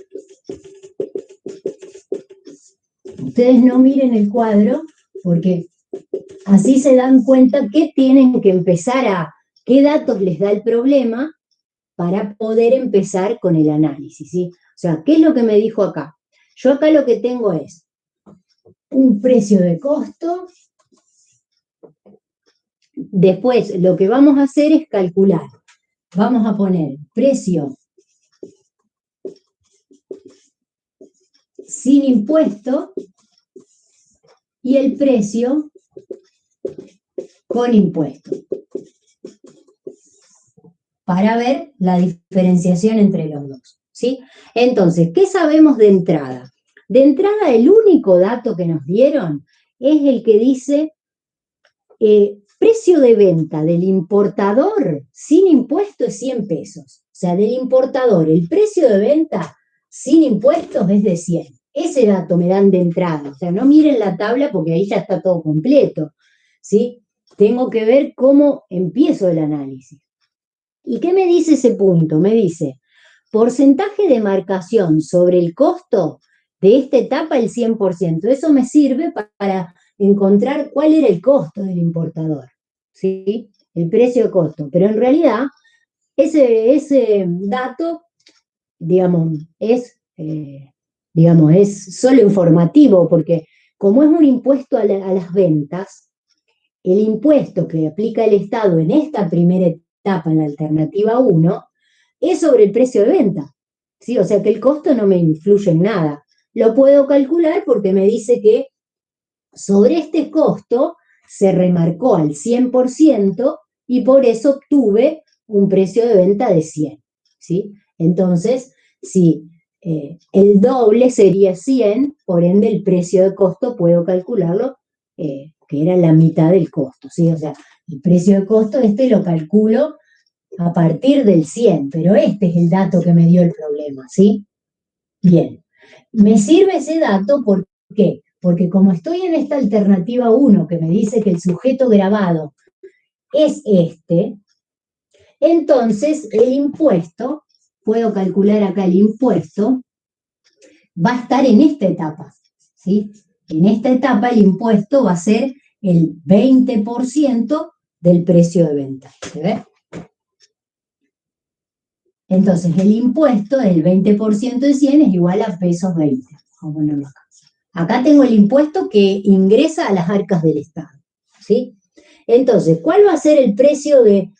Ustedes no miren el cuadro porque así se dan cuenta que tienen que empezar qué datos les da el problema para poder empezar con el análisis, ¿sí? O sea, ¿qué es lo que me dijo acá? Yo acá lo que tengo es un precio de costo Después, lo que vamos a hacer es calcular. Vamos a poner precio sin impuesto y el precio con impuesto, para ver la diferenciación entre los dos, ¿sí? Entonces, ¿qué sabemos de entrada? De entrada, el único dato que nos dieron es el que dice precio de venta del importador sin impuesto es 100 pesos. O sea, del importador, el precio de venta sin impuestos es de 100. Ese dato me dan de entrada. O sea, no miren la tabla porque ahí ya está todo completo, ¿sí? Tengo que ver cómo empiezo el análisis. ¿Y qué me dice ese punto? Me dice, porcentaje de marcación sobre el costo de esta etapa el 100%. Eso me sirve para encontrar cuál era el costo del importador, ¿sí? El precio de costo. Pero en realidad, ese dato, digamos, es solo informativo, porque como es un impuesto a las ventas, el impuesto que aplica el Estado en esta primera etapa, en la alternativa 1, es sobre el precio de venta, ¿sí? O sea que el costo no me influye en nada. Lo puedo calcular porque me dice que sobre este costo se remarcó al 100% y por eso obtuve un precio de venta de 100, ¿sí? Entonces, si el doble sería 100, por ende el precio de costo puedo calcularlo, que era la mitad del costo, ¿sí? O sea, el precio de costo lo calculo a partir del 100, pero este es el dato que me dio el problema, ¿sí? Bien, me sirve ese dato, ¿por qué? Porque como estoy en esta alternativa 1 que me dice que el sujeto grabado es este, entonces el impuesto, puedo calcular acá el impuesto, va a estar en esta etapa, ¿sí? En esta etapa el impuesto va a ser el 20% del precio de venta, ¿se ve? Entonces, el impuesto del 20% de 100 es igual a pesos 20. Vamos a ponerlo acá. Acá tengo el impuesto que ingresa a las arcas del Estado, ¿sí? Entonces, ¿cuál va a ser el precio de...?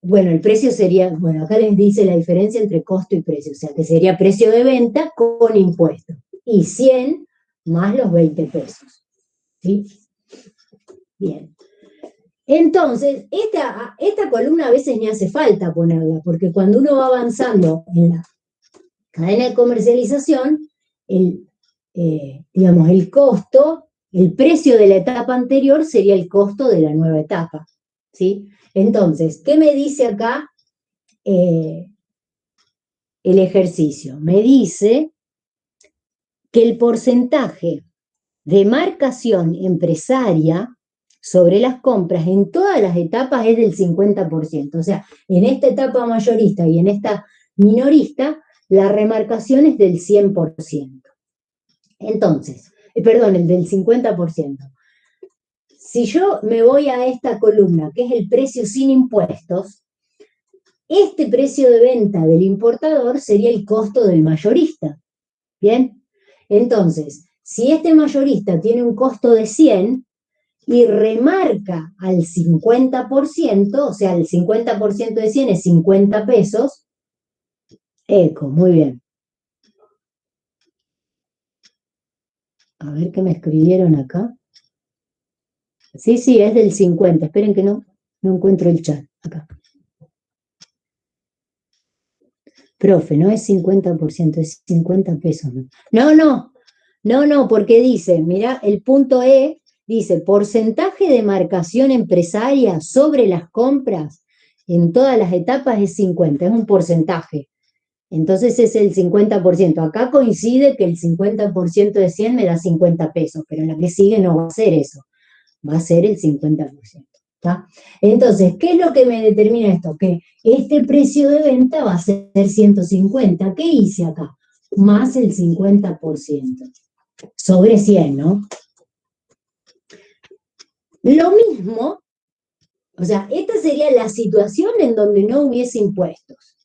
Bueno, el precio sería... Bueno, acá les dice la diferencia entre costo y precio, o sea, que sería precio de venta con impuesto. Y 100 más los 20 pesos, ¿sí? Bien. Entonces, esta columna a veces ni hace falta ponerla, porque cuando uno va avanzando en la cadena de comercialización, digamos, el costo, el precio de la etapa anterior sería el costo de la nueva etapa, ¿sí? Entonces, ¿qué me dice acá el ejercicio? Me dice que el porcentaje de marcación empresaria sobre las compras en todas las etapas es del 50%. O sea, en esta etapa mayorista y en esta minorista, la remarcación es del 100%. Entonces, perdón, el del 50%. Si yo me voy a esta columna, que es el precio sin impuestos, este precio de venta del importador sería el costo del mayorista. ¿Bien? Entonces, si este mayorista tiene un costo de 100, y remarca al 50%, o sea, el 50% de 100 es 50 pesos, eco, muy bien. A ver qué me escribieron acá. Sí, es del 50, esperen que no encuentro el chat, acá. Profe, no es 50%, es 50 pesos. No, porque dice, mira, el punto E dice, porcentaje de marcación empresaria sobre las compras en todas las etapas es 50, es un porcentaje. Entonces es el 50%. Acá coincide que el 50% de 100 me da 50 pesos, pero en la que sigue no va a ser eso, va a ser el 50%. ¿Está? Entonces, ¿qué es lo que me determina esto? Que este precio de venta va a ser 150. ¿Qué hice acá? Más el 50%. Sobre 100, ¿no? Lo mismo, o sea, esta sería la situación en donde no hubiese impuestos.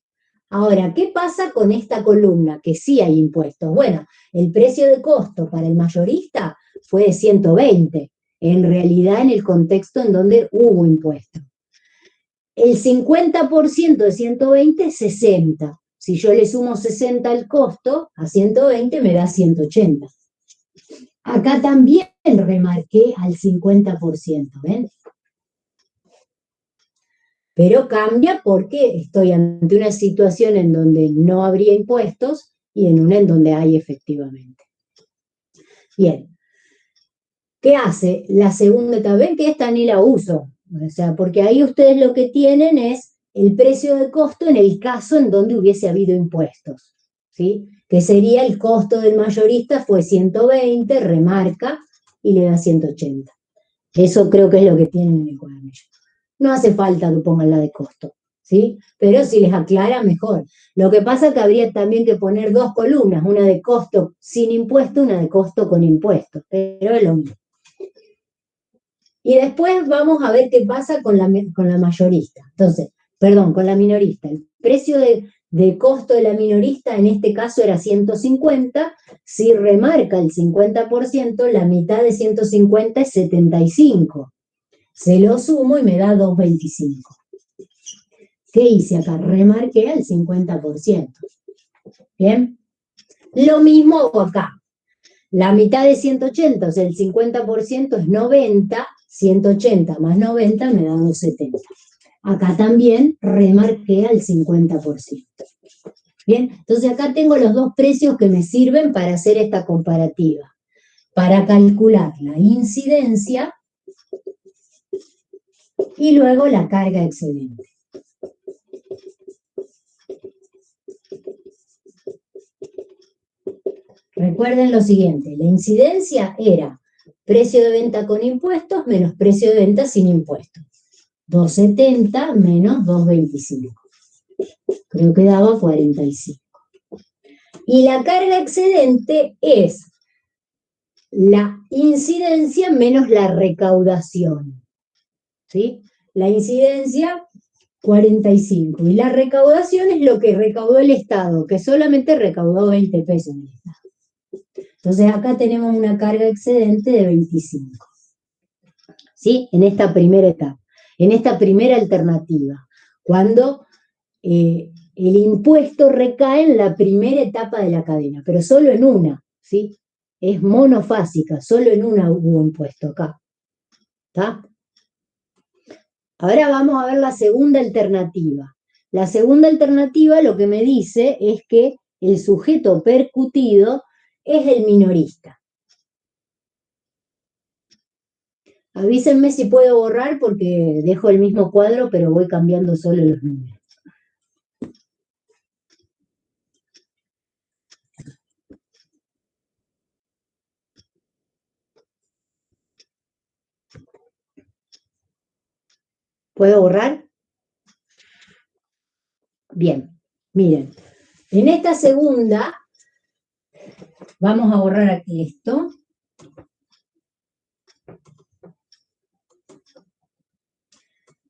Ahora, ¿qué pasa con esta columna? Que sí hay impuestos. Bueno, el precio de costo para el mayorista fue de 120. en realidad en el contexto en donde hubo impuesto. El 50% de 120 es 60. Si yo le sumo 60 al costo, a 120 me da 180. Acá también remarqué al 50%, ¿ven? Pero cambia porque estoy ante una situación en donde no habría impuestos y en una en donde hay efectivamente. Bien. ¿Qué hace la segunda etapa? Ven que esta ni la uso. O sea, porque ahí ustedes lo que tienen es el precio de costo en el caso en donde hubiese habido impuestos, ¿sí? Que sería el costo del mayorista fue 120, remarca, y le da 180. Eso creo que es lo que tienen en el cuadernillo. No hace falta que pongan la de costo, ¿sí? Pero si les aclara, mejor. Lo que pasa es que habría también que poner dos columnas, una de costo sin impuesto, una de costo con impuesto, pero es lo mismo. Y después vamos a ver qué pasa con la mayorista. Entonces, perdón, con la minorista. El precio de costo de la minorista en este caso era 150. Si remarca el 50%, la mitad de 150 es 75. Se lo sumo y me da 225. ¿Qué hice acá? Remarqué al 50%. ¿Bien? Lo mismo hago acá. La mitad de 180, o sea, el 50% es 90, 180 más 90 me da 270. Acá también remarqué al 50%. Bien, entonces acá tengo los dos precios que me sirven para hacer esta comparativa. Para calcular la incidencia y luego la carga excedente. Recuerden lo siguiente, la incidencia era precio de venta con impuestos menos precio de venta sin impuestos. 270 menos 225. Creo que daba 45. Y la carga excedente es la incidencia menos la recaudación. ¿Sí? La incidencia, 45. Y la recaudación es lo que recaudó el Estado, que solamente recaudó 20 pesos en el Estado. Entonces acá tenemos una carga excedente de 25. ¿Sí? En esta primera etapa, en esta primera alternativa, cuando el impuesto recae en la primera etapa de la cadena, pero solo en una, ¿sí? Es monofásica, solo en una hubo impuesto acá. ¿Está? Ahora vamos a ver la segunda alternativa. La segunda alternativa lo que me dice es que el sujeto percutido es el minorista. Avísenme si puedo borrar porque dejo el mismo cuadro, pero voy cambiando solo los números. ¿Puedo borrar? Bien, miren. En esta segunda, vamos a borrar aquí esto.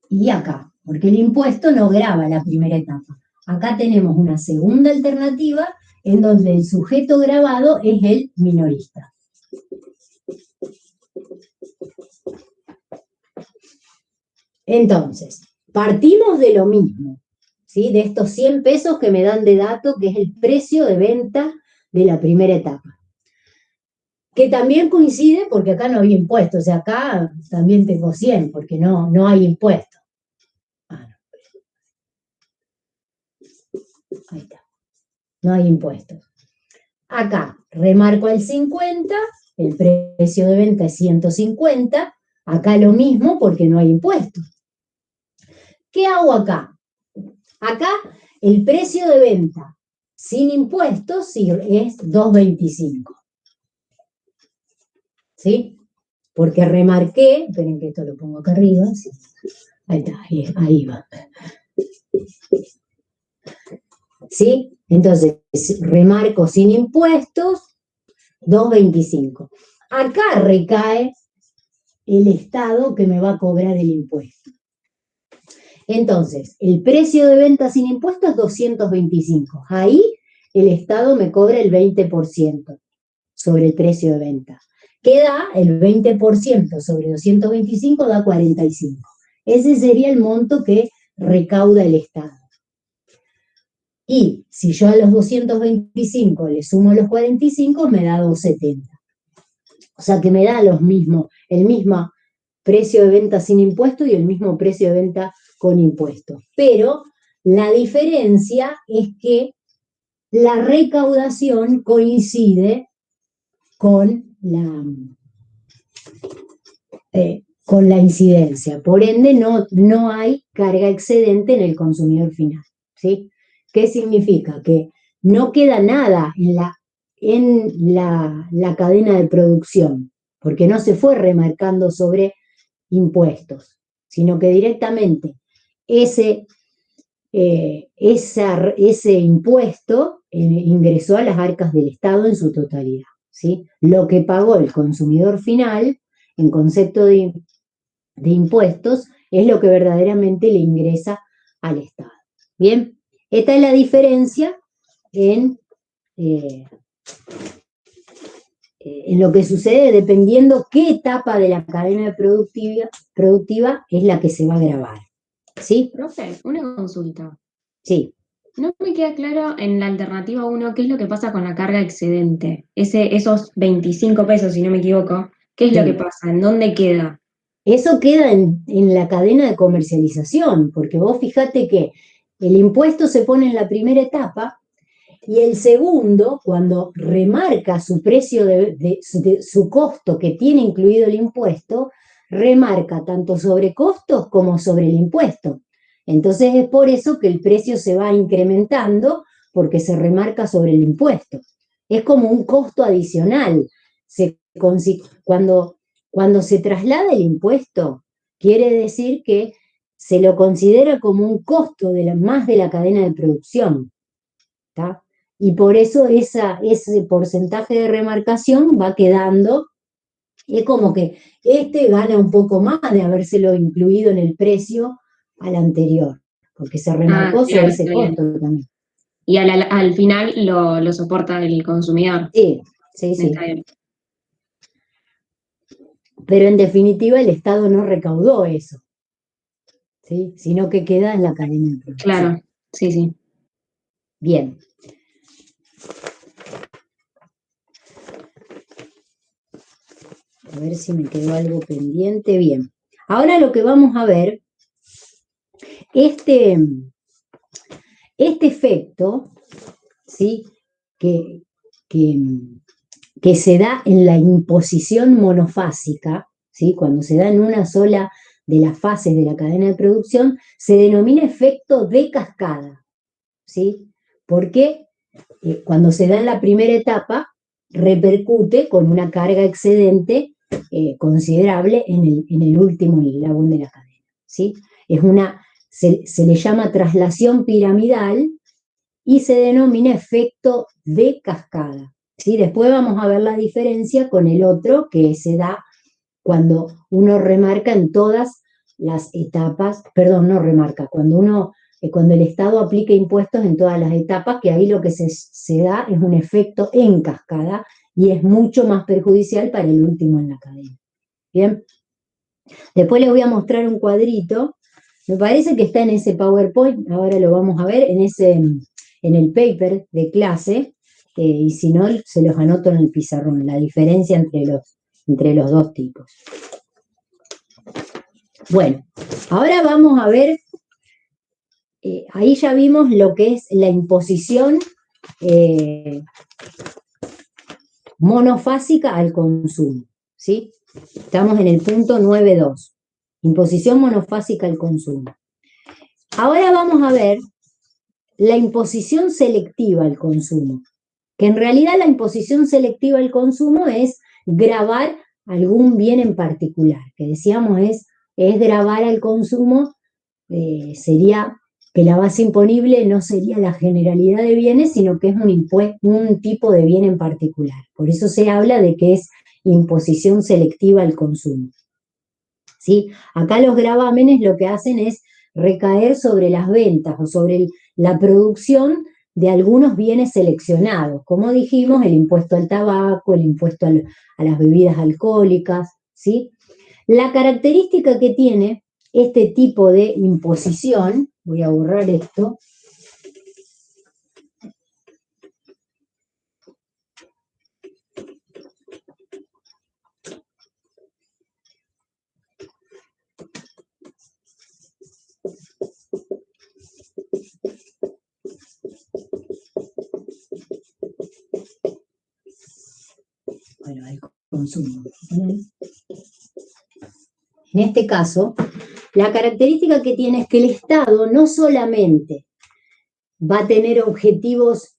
Y acá, porque el impuesto no grava la primera etapa. Acá tenemos una segunda alternativa en donde el sujeto gravado es el minorista. Entonces, partimos de lo mismo, ¿sí? De estos 100 pesos que me dan de dato, que es el precio de venta de la primera etapa. Que también coincide porque acá no había impuesto, o sea, acá también tengo 100 porque no hay impuesto. Ahí está. No hay impuestos. Acá remarco el 50, el precio de venta es 150, acá lo mismo porque no hay impuestos. ¿Qué hago acá? Acá el precio de venta sin impuestos es 225. ¿Sí? Porque remarqué, esperen que esto lo pongo acá arriba, ¿sí? Ahí está, ahí va. ¿Sí? Entonces, remarco sin impuestos, 225. Acá recae el Estado que me va a cobrar el impuesto. Entonces, el precio de venta sin impuestos es 225. Ahí el Estado me cobra el 20% sobre el precio de venta. que da el 20% sobre 225 da 45. Ese sería el monto que recauda el Estado. Y si yo a los 225 le sumo los 45, me da 270. O sea que me da el mismo precio de venta sin impuesto y el mismo precio de venta con impuestos. Pero la diferencia es que la recaudación coincide con la incidencia. Por ende, no hay carga excedente en el consumidor final, ¿sí? ¿Qué significa? Que no queda nada en la cadena de producción, porque no se fue remarcando sobre impuestos, sino que directamente ese impuesto ingresó a las arcas del Estado en su totalidad, ¿sí? Lo que pagó el consumidor final en concepto de impuestos es lo que verdaderamente le ingresa al Estado. Bien, esta es la diferencia en lo que sucede dependiendo qué etapa de la cadena productiva es la que se va a grabar. ¿Sí? Profe, una consulta. Sí. No me queda claro en la alternativa 1 qué es lo que pasa con la carga excedente. Esos 25 pesos, si no me equivoco, ¿qué es lo que pasa? ¿En dónde queda? Eso queda en la cadena de comercialización, porque vos fijate que el impuesto se pone en la primera etapa y el segundo, cuando remarca su precio su costo que tiene incluido el impuesto, remarca tanto sobre costos como sobre el impuesto. Entonces es por eso que el precio se va incrementando porque se remarca sobre el impuesto. Es como un costo adicional. Cuando se traslada el impuesto, quiere decir que se lo considera como un costo más de la cadena de producción. ¿Tá? Y por eso ese porcentaje de remarcación va quedando, es como que gana un poco más de habérselo incluido en el precio al anterior, porque se remarcó sobre ese costo también. Y al final lo soporta el consumidor. Sí. Está bien. Pero en definitiva el Estado no recaudó eso, ¿sí? Sino que queda en la cadena de producción. Claro, sí. Bien. A ver si me quedó algo pendiente. Bien. Ahora lo que vamos a ver, este efecto, ¿sí? que se da en la imposición monofásica, ¿sí? Cuando se da en una sola de las fases de la cadena de producción, se denomina efecto de cascada, ¿sí? Porque cuando se da en la primera etapa, repercute con una carga excedente considerable en el último eslabón de la cadena, ¿sí? Se le llama traslación piramidal y se denomina efecto de cascada, ¿sí? Después vamos a ver la diferencia con el otro que se da cuando uno remarca en todas las etapas, perdón, no remarca, cuando el Estado aplica impuestos en todas las etapas, que ahí lo que se da es un efecto en cascada y es mucho más perjudicial para el último en la cadena. Bien. Después les voy a mostrar un cuadrito, me parece que está en ese PowerPoint, ahora lo vamos a ver, en el paper de clase, y si no, se los anoto en el pizarrón, la diferencia entre los dos tipos. Bueno, ahora vamos a ver, ahí ya vimos lo que es la imposición monofásica al consumo, ¿sí? Estamos en el punto 9.2, imposición monofásica al consumo. Ahora vamos a ver la imposición selectiva al consumo, que en realidad la imposición selectiva al consumo es gravar algún bien en particular, que decíamos es gravar al consumo, sería que la base imponible no sería la generalidad de bienes, sino que es un tipo de bien en particular. Por eso se habla de que es imposición selectiva al consumo, ¿sí? Acá los gravámenes lo que hacen es recaer sobre las ventas o sobre la producción de algunos bienes seleccionados, como dijimos, el impuesto al tabaco, el impuesto a las bebidas alcohólicas, ¿sí? La característica que tiene este tipo de imposición, voy a borrar esto, bueno, el consumo. En este caso, la característica que tiene es que el Estado no solamente va a tener objetivos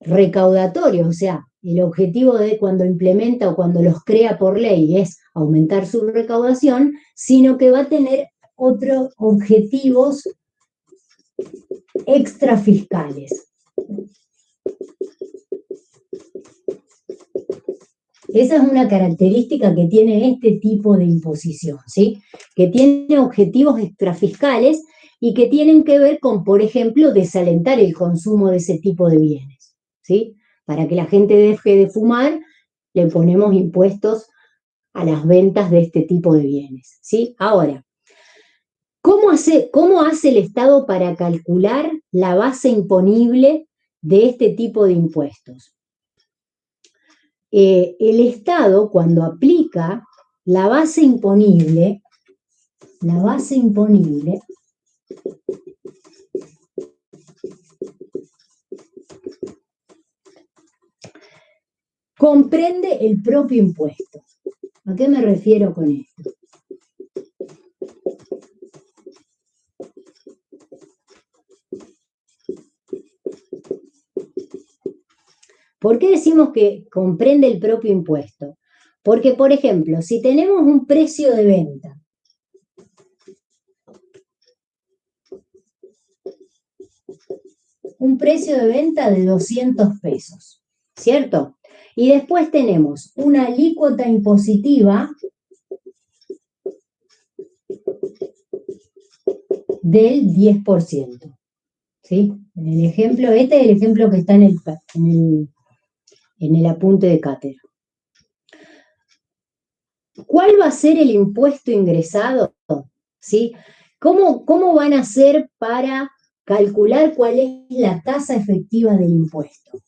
recaudatorios, o sea, el objetivo de cuando implementa o cuando los crea por ley es aumentar su recaudación, sino que va a tener otros objetivos extrafiscales. Esa es una característica que tiene este tipo de imposición, ¿sí? Que tiene objetivos extrafiscales y que tienen que ver con, por ejemplo, desalentar el consumo de ese tipo de bienes, ¿sí? Para que la gente deje de fumar, le ponemos impuestos a las ventas de este tipo de bienes, ¿sí? Ahora, ¿cómo hace el Estado para calcular la base imponible de este tipo de impuestos? El Estado, cuando aplica la base imponible, comprende el propio impuesto. ¿A qué me refiero con esto? ¿Por qué decimos que comprende el propio impuesto? Porque, por ejemplo, si tenemos un precio de venta de 200 pesos, ¿cierto? Y después tenemos una alícuota impositiva del 10%, ¿sí? En el ejemplo, este es el ejemplo que está en el apunte de cátedra. ¿Cuál va a ser el impuesto ingresado? ¿Sí? ¿Cómo van a hacer para calcular cuál es la tasa efectiva del impuesto?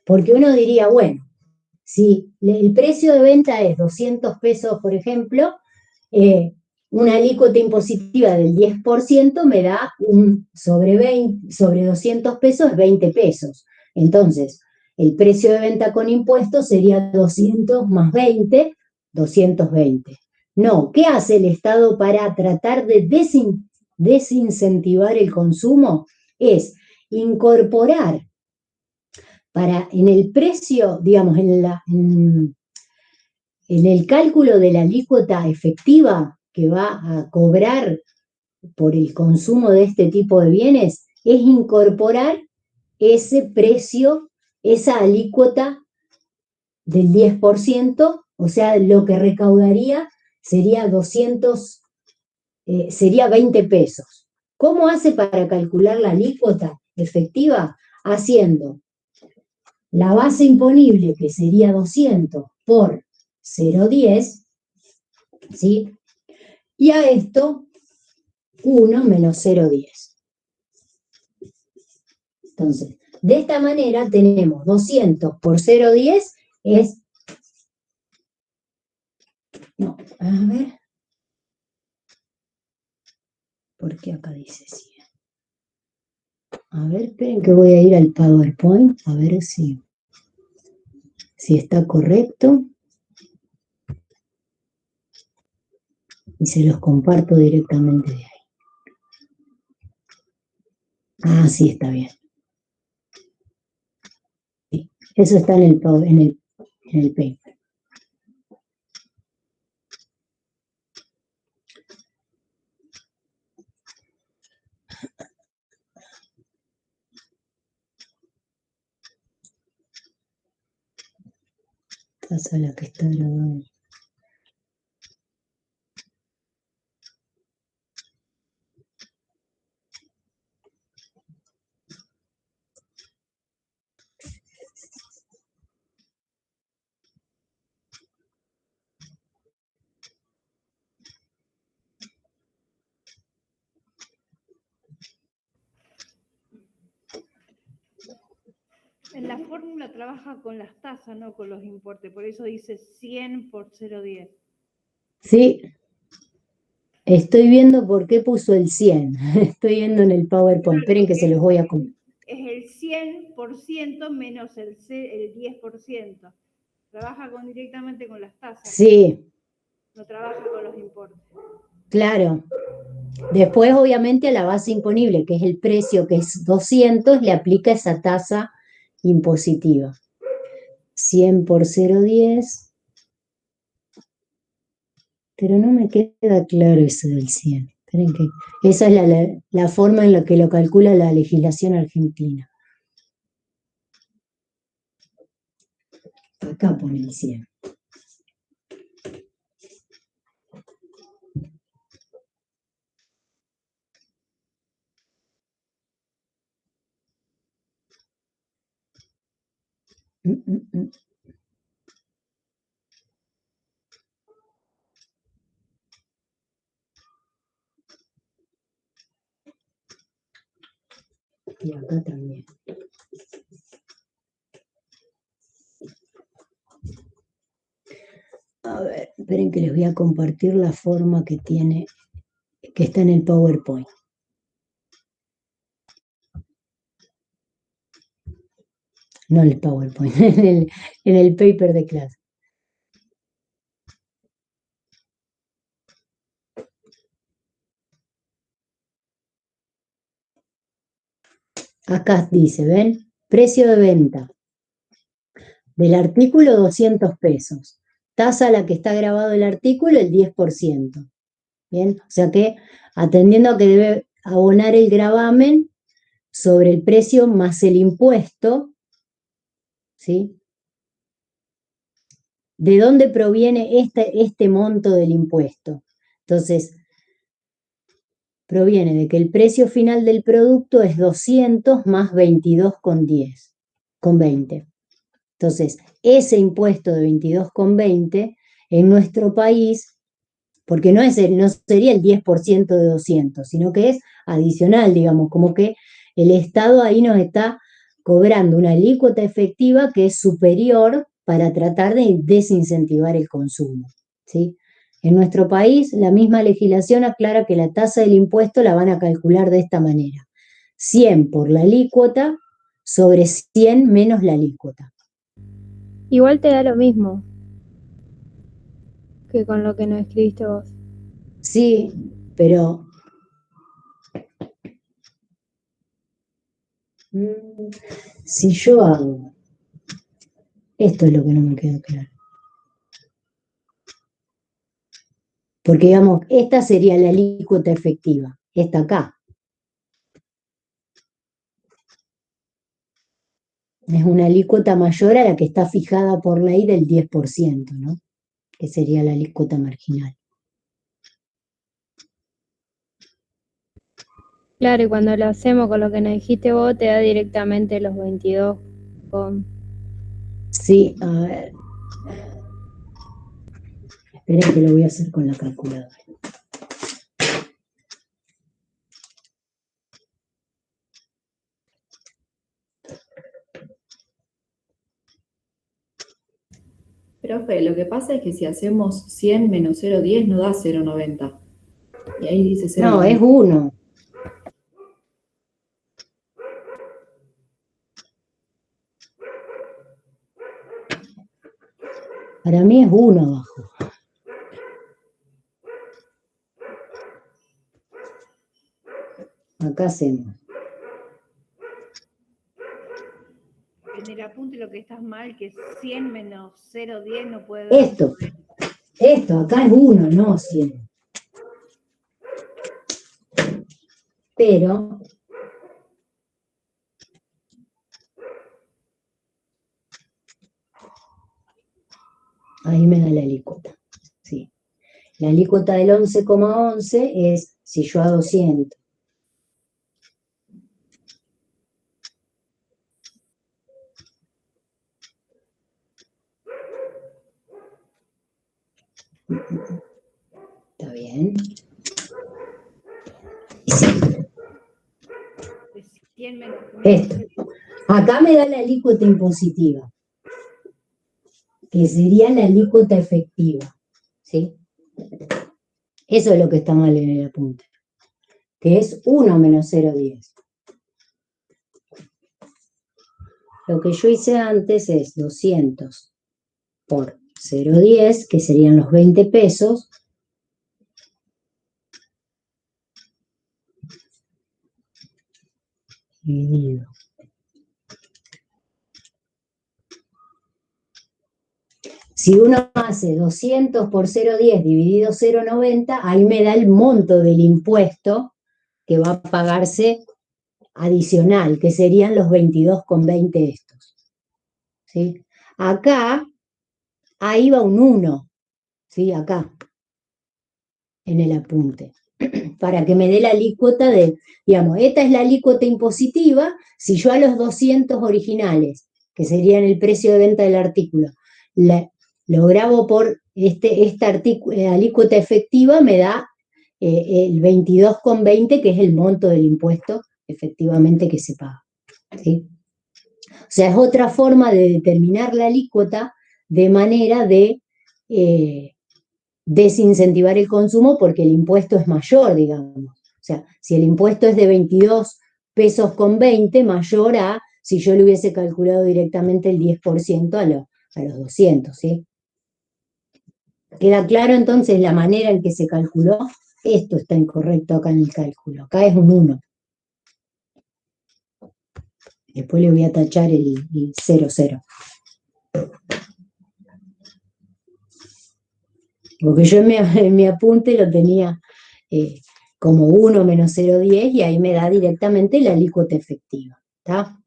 Porque uno diría, bueno, si el precio de venta es 200 pesos, por ejemplo, una alícuota impositiva del 10% me da sobre 200 pesos, 20 pesos. Entonces, el precio de venta con impuestos sería 200 más 20, 220. No, ¿qué hace el Estado para tratar de desincentivar el consumo? Es incorporar en el precio, digamos, en el cálculo de la alícuota efectiva que va a cobrar por el consumo de este tipo de bienes, es incorporar ese precio, esa alícuota del 10%, o sea, lo que recaudaría sería sería 20 pesos. ¿Cómo hace para calcular la alícuota efectiva? Haciendo la base imponible, que sería 200 por 0,10, ¿sí? Y a esto 1 menos 0,10. Entonces, de esta manera tenemos 200 por 0,10 es... No, a ver. ¿Por qué acá dice 100? A ver, esperen que voy a ir al PowerPoint a ver si está correcto. Y se los comparto directamente de ahí. Ah, sí, está bien. Sí, eso está en el paper. Esa es la que está grabada. la fórmula trabaja con las tasas, no con los importes. Por eso dice 100 por 0,10. Sí, estoy viendo por qué puso el 100. Estoy viendo en el PowerPoint. Esperen que se los voy a comentar. Es el 100% menos el 10%. Trabaja directamente con las tasas. Sí, No trabaja con los importes. claro. Después, obviamente, a la base imponible, que es el precio, que es 200, le aplica esa tasa impositiva. 100 por 0,10. Pero no me queda claro eso del 100. Esperen que esa es la forma en la que lo calcula la legislación argentina. Acá pone el 100. Y acá también. A ver, esperen que les voy a compartir la forma que tiene, que está en el PowerPoint. No en el PowerPoint, en el paper de clase. Acá dice, ¿ven? Precio de venta del artículo 200 pesos. Tasa a la que está grabado el artículo, el 10%. ¿Bien? O sea que, atendiendo a que debe abonar el gravamen sobre el precio más el impuesto, ¿sí? ¿De dónde proviene este monto del impuesto? Entonces, proviene de que el precio final del producto es 200 más 22,10, con 20. Entonces, ese impuesto de 22,20 en nuestro país, porque no sería el 10% de 200, sino que es adicional, digamos, como que el Estado ahí nos está cobrando una alícuota efectiva que es superior para tratar de desincentivar el consumo, ¿sí? En nuestro país, la misma legislación aclara que la tasa del impuesto la van a calcular de esta manera: 100 por la alícuota sobre 100 menos la alícuota. Igual te da lo mismo que con lo que nos escribiste vos. Sí, pero si yo hago, esto es lo que no me queda claro. Porque, digamos, esta sería la alícuota efectiva, esta acá. Es una alícuota mayor a la que está fijada por ley del 10%, ¿no? Que sería la alícuota marginal. Claro, y cuando lo hacemos con lo que nos dijiste vos, te da directamente los 22 con... Sí, a ver. Esperen que lo voy a hacer con la calculadora. Profe, lo que pasa es que si hacemos 100 menos 0,10 no da 0,90. Y ahí dice 0,90. No, es 1. Para mí es 1 abajo. Acá hacemos. En el apunte lo que está mal, que es 100 menos 0,10 no puede dar. Esto, acá es 1, no 100. Pero ahí me da la alícuota. Sí. La alícuota del 11,11 es si yo hago 100. ¿Está bien? De 100 menos Esto. Acá me da la alícuota impositiva, que sería la alícuota efectiva, ¿sí? Eso es lo que está mal en el apunte, que es 1 menos 0,10. Lo que yo hice antes es 200 por 0,10, que serían los 20 pesos, dividido. Si uno hace 200 por 0,10 dividido 0,90, ahí me da el monto del impuesto que va a pagarse adicional, que serían los 22,20 estos. ¿Sí? Acá, ahí va un 1, ¿sí? Acá, en el apunte, para que me dé la alícuota de, digamos, esta es la alícuota impositiva, si yo a los 200 originales, que serían el precio de venta del artículo, lo grabo por esta alícuota efectiva, me da el 22,20, que es el monto del impuesto efectivamente que se paga, ¿sí? O sea, es otra forma de determinar la alícuota de manera de desincentivar el consumo porque el impuesto es mayor, digamos. O sea, si el impuesto es de 22 pesos con 20, mayor a si yo le hubiese calculado directamente el 10% a los 200, ¿sí? ¿Queda claro entonces la manera en que se calculó? Esto está incorrecto acá en el cálculo. Acá es un 1. Después le voy a tachar el 00. Porque yo en mi apunte lo tenía como 1 menos 0,10 y ahí me da directamente la alícuota efectiva. ¿Está?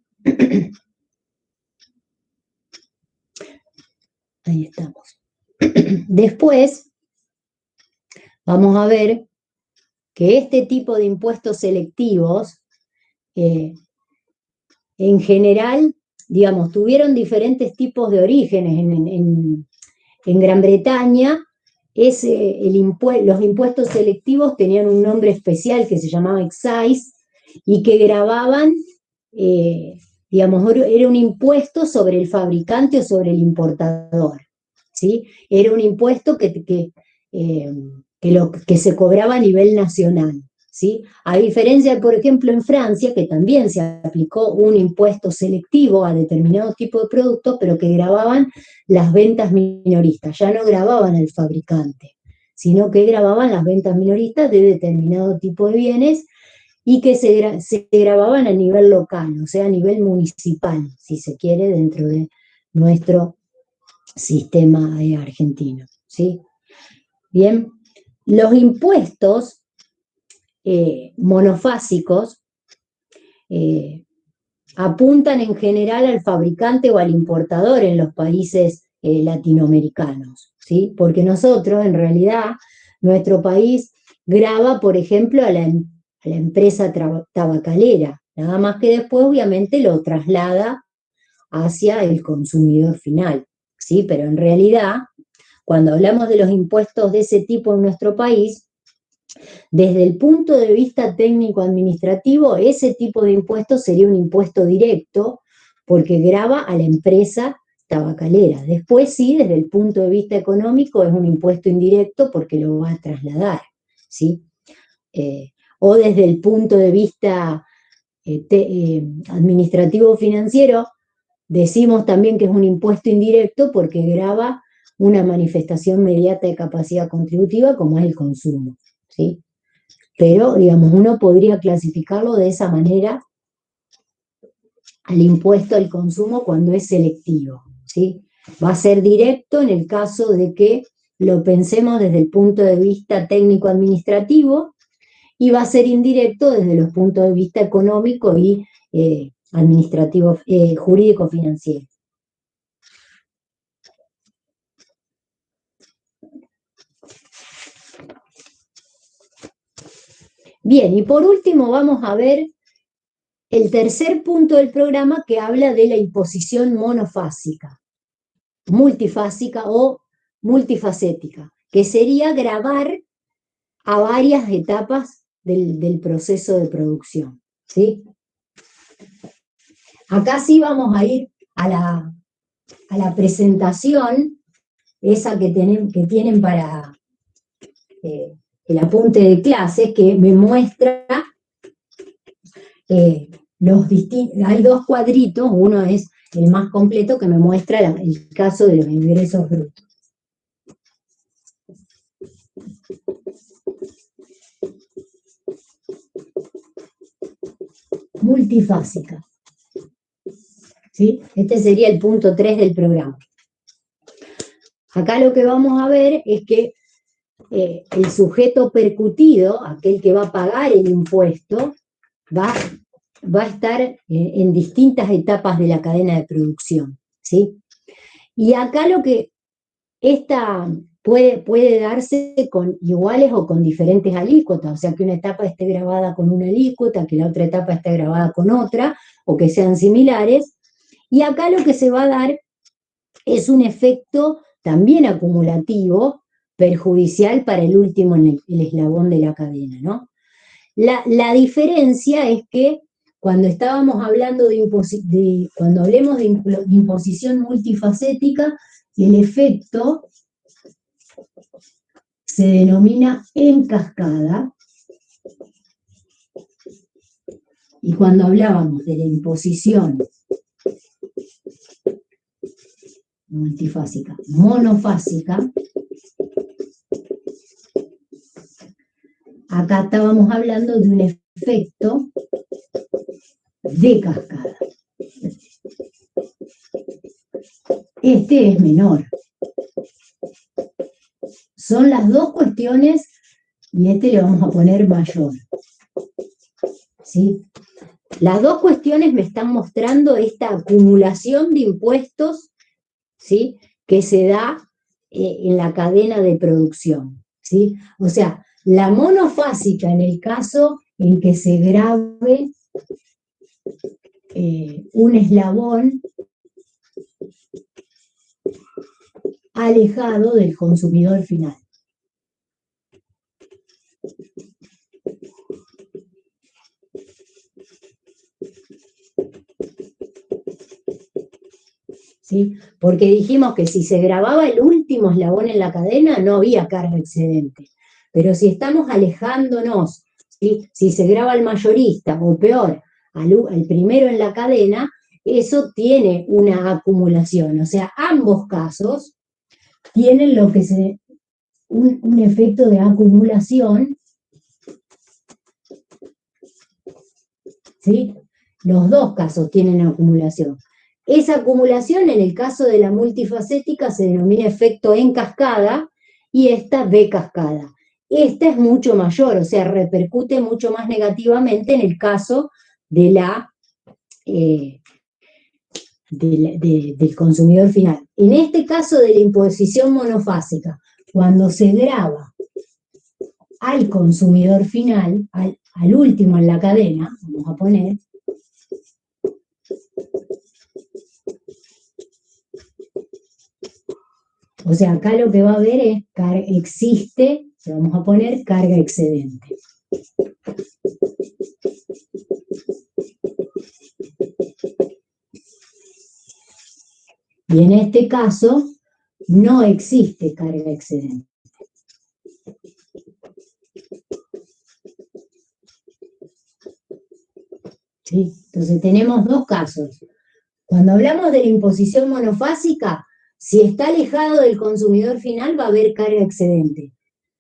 Ahí estamos. Después vamos a ver que este tipo de impuestos selectivos en general, digamos, tuvieron diferentes tipos de orígenes. En Gran Bretaña, los impuestos selectivos tenían un nombre especial que se llamaba excise y que gravaban, digamos, era un impuesto sobre el fabricante o sobre el importador, ¿sí? Era un impuesto que se cobraba a nivel nacional, ¿sí? A diferencia, por ejemplo, en Francia, que también se aplicó un impuesto selectivo a determinados tipos de productos, pero que gravaban las ventas minoristas, ya no gravaban al fabricante, sino que gravaban las ventas minoristas de determinado tipo de bienes y que se gravaban a nivel local, o sea, a nivel municipal, si se quiere, dentro de nuestro sistema argentino, ¿sí? Bien, los impuestos monofásicos apuntan en general al fabricante o al importador en los países latinoamericanos, ¿sí? Porque nosotros, en realidad, nuestro país grava, por ejemplo, a la empresa tabacalera, nada más que después, obviamente, lo traslada hacia el consumidor final, ¿sí? Pero en realidad, cuando hablamos de los impuestos de ese tipo en nuestro país, desde el punto de vista técnico-administrativo, ese tipo de impuesto sería un impuesto directo porque grava a la empresa tabacalera. Después sí, desde el punto de vista económico es un impuesto indirecto porque lo va a trasladar, ¿sí? O desde el punto de vista administrativo-financiero, decimos también que es un impuesto indirecto porque grava una manifestación inmediata de capacidad contributiva como es el consumo, ¿sí? Pero, digamos, uno podría clasificarlo de esa manera al impuesto al consumo cuando es selectivo, ¿sí? Va a ser directo en el caso de que lo pensemos desde el punto de vista técnico-administrativo y va a ser indirecto desde los puntos de vista económico y administrativo, jurídico-financiero. Bien, y por último vamos a ver el tercer punto del programa que habla de la imposición monofásica, multifásica o multifacética, que sería gravar a varias etapas del proceso de producción, ¿sí? Acá sí vamos a ir a la presentación, esa que tienen para el apunte de clases, que me muestra hay dos cuadritos, uno es el más completo que me muestra el caso de los ingresos brutos. Multifásica. ¿Sí? Este sería el punto 3 del programa. Acá lo que vamos a ver es que el sujeto percutido, aquel que va a pagar el impuesto, va a estar en distintas etapas de la cadena de producción, ¿sí? Y acá lo que puede darse con iguales o con diferentes alícuotas, o sea, que una etapa esté grabada con una alícuota, que la otra etapa esté grabada con otra, o que sean similares. Y acá lo que se va a dar es un efecto también acumulativo, perjudicial para el último en el eslabón de la cadena, ¿no? La diferencia es que cuando estábamos hablando cuando hablemos de imposición multifacética, el efecto se denomina en cascada, y cuando hablábamos de la imposición multifásica, monofásica, acá estábamos hablando de un efecto de cascada. Este es menor. Son las dos cuestiones y este le vamos a poner mayor. ¿Sí? Las dos cuestiones me están mostrando esta acumulación de impuestos, ¿sí?, que se da en la cadena de producción, ¿sí? O sea, la monofásica en el caso en que se grabe un eslabón alejado del consumidor final. ¿Sí? Porque dijimos que si se grababa el último eslabón en la cadena no había carga excedente. Pero si estamos alejándonos, ¿sí?, si se graba el mayorista o peor, al primero en la cadena, eso tiene una acumulación. O sea, ambos casos tienen un efecto de acumulación, ¿sí? Los dos casos tienen acumulación. Esa acumulación, en el caso de la multifacética, se denomina efecto en cascada y esta de cascada. Esta es mucho mayor, o sea, repercute mucho más negativamente en el caso del consumidor final. En este caso de la imposición monofásica, cuando se graba al consumidor final, al último en la cadena, vamos a poner, o sea, acá lo que va a haber es existe, vamos a poner carga excedente. Y en este caso no existe carga excedente. ¿Sí? Entonces tenemos dos casos. Cuando hablamos de la imposición monofásica, si está alejado del consumidor final va a haber carga excedente.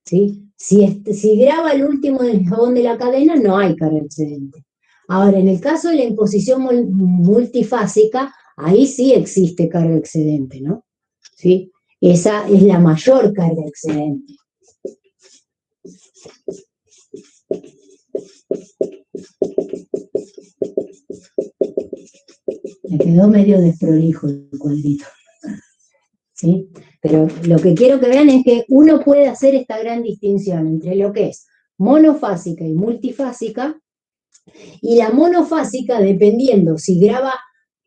¿Sí? Si graba el último eslabón de la cadena, no hay carga excedente. Ahora, en el caso de la imposición multifásica, ahí sí existe carga excedente, ¿no? ¿Sí? Esa es la mayor carga excedente. Me quedó medio desprolijo el cuadrito. ¿Sí? Pero lo que quiero que vean es que uno puede hacer esta gran distinción entre lo que es monofásica y multifásica, y la monofásica, dependiendo si graba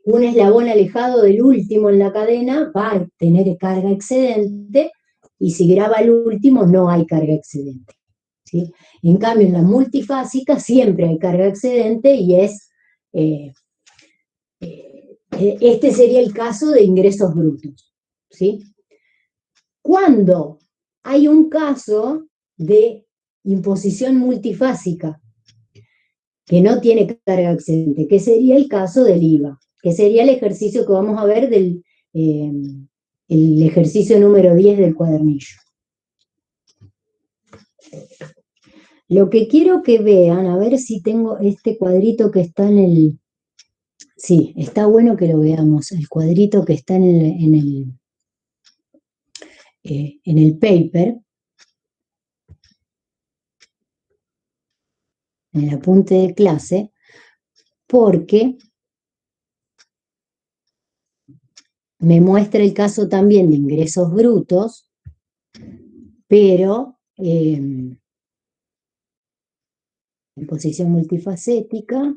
un eslabón alejado del último en la cadena, va a tener carga excedente, y si graba el último no hay carga excedente. ¿Sí? En cambio, en la multifásica siempre hay carga excedente y es este sería el caso de ingresos brutos, ¿sí? Cuando hay un caso de imposición multifásica que no tiene carga excedente, que sería el caso del IVA, que sería el ejercicio que vamos a ver del el ejercicio número 10 del cuadernillo. Lo que quiero que vean, a ver si tengo este cuadrito que está en el... Sí, está bueno que lo veamos, el cuadrito que está en el paper, en el apunte de clase, porque me muestra el caso también de ingresos brutos, pero en posición multifacética,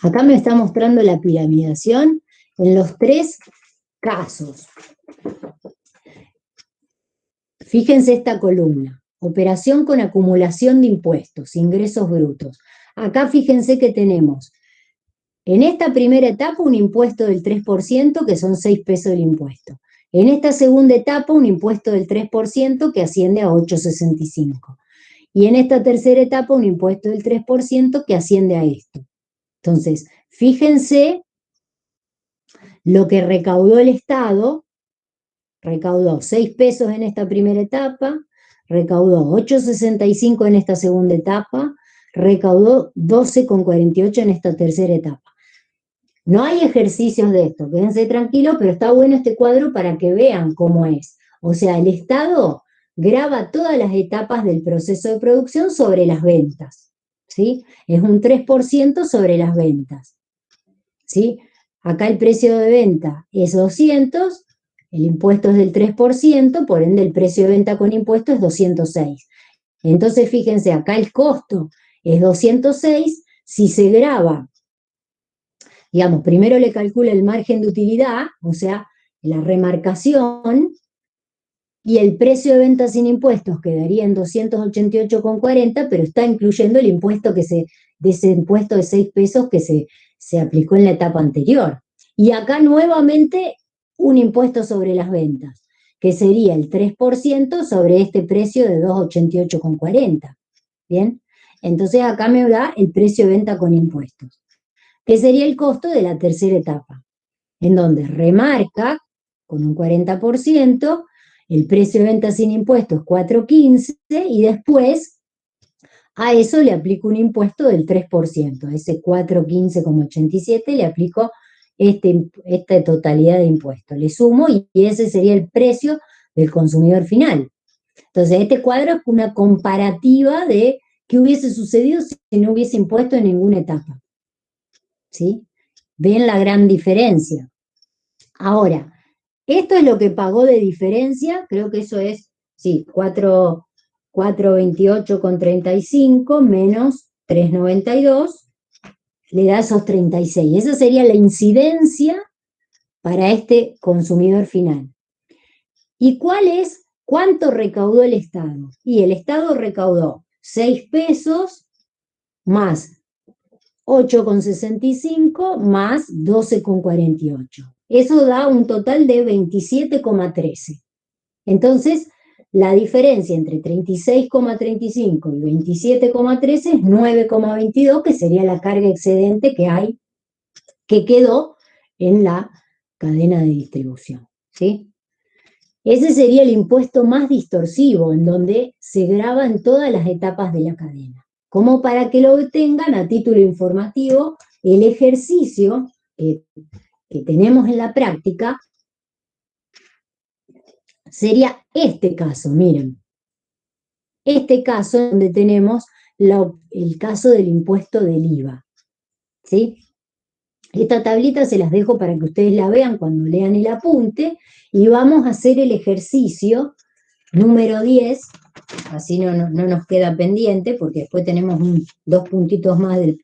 acá me está mostrando la piramidación en los 3 casos. Fíjense esta columna, operación con acumulación de impuestos, ingresos brutos. Acá fíjense que tenemos en esta primera etapa un impuesto del 3%, que son 6 pesos el impuesto. En esta segunda etapa un impuesto del 3% que asciende a 8,65. Y en esta tercera etapa un impuesto del 3% que asciende a esto. Entonces, fíjense lo que recaudó el Estado. Recaudó 6 pesos en esta primera etapa, recaudó 8,65 en esta segunda etapa, recaudó 12,48 en esta tercera etapa. No hay ejercicios de esto, quédense tranquilos, pero está bueno este cuadro para que vean cómo es. O sea, el Estado grava todas las etapas del proceso de producción sobre las ventas, ¿sí? Es un 3% sobre las ventas, ¿sí? Acá el precio de venta es 200, el impuesto es del 3%, por ende el precio de venta con impuesto es 206. Entonces, fíjense, acá el costo es 206, si se grava, digamos, primero le calcula el margen de utilidad, o sea, la remarcación, y el precio de venta sin impuestos quedaría en 288,40, pero está incluyendo el impuesto de ese impuesto de 6 pesos que se aplicó en la etapa anterior. Y acá nuevamente un impuesto sobre las ventas, que sería el 3% sobre este precio de 288,40. ¿Bien? Entonces acá me da el precio de venta con impuestos, que sería el costo de la tercera etapa, en donde remarca con un 40%, el precio de venta sin impuestos 4,15 y después a eso le aplico un impuesto del 3%, a ese 415,87 le aplico esta totalidad de impuestos, le sumo y ese sería el precio del consumidor final. Entonces este cuadro es una comparativa de qué hubiese sucedido si no hubiese impuesto en ninguna etapa, ¿sí? ¿Ven la gran diferencia? Ahora, esto es lo que pagó de diferencia, creo que eso es, sí, 428,35 menos 392, le da esos 36. Esa sería la incidencia para este consumidor final. ¿Y cuánto recaudó el Estado? Y el Estado recaudó 6 pesos más 8,65 más 12,48. Eso da un total de 27,13. Entonces, la diferencia entre 36,35 y 27,13 es 9,22, que sería la carga excedente que quedó en la cadena de distribución, ¿sí? Ese sería el impuesto más distorsivo, en donde se grava en todas las etapas de la cadena. Como para que lo tengan a título informativo, el ejercicio que tenemos en la práctica sería este caso, miren. Este caso donde tenemos el caso del impuesto del IVA, ¿sí? Esta tablita se las dejo para que ustedes la vean cuando lean el apunte y vamos a hacer el ejercicio número 10, así no nos queda pendiente porque después tenemos un puntito más del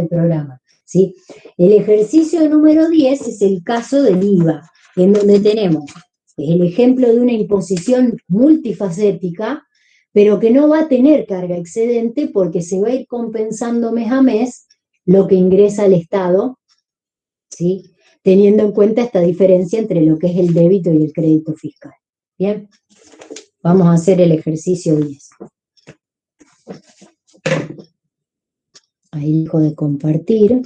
programa, ¿sí? El ejercicio número 10 es el caso del IVA, en donde tenemos el ejemplo de una imposición multifacética, pero que no va a tener carga excedente porque se va a ir compensando mes a mes lo que ingresa al Estado, ¿sí? Teniendo en cuenta esta diferencia entre lo que es el débito y el crédito fiscal. Bien, vamos a hacer el ejercicio 10. Ahí dejo de compartir.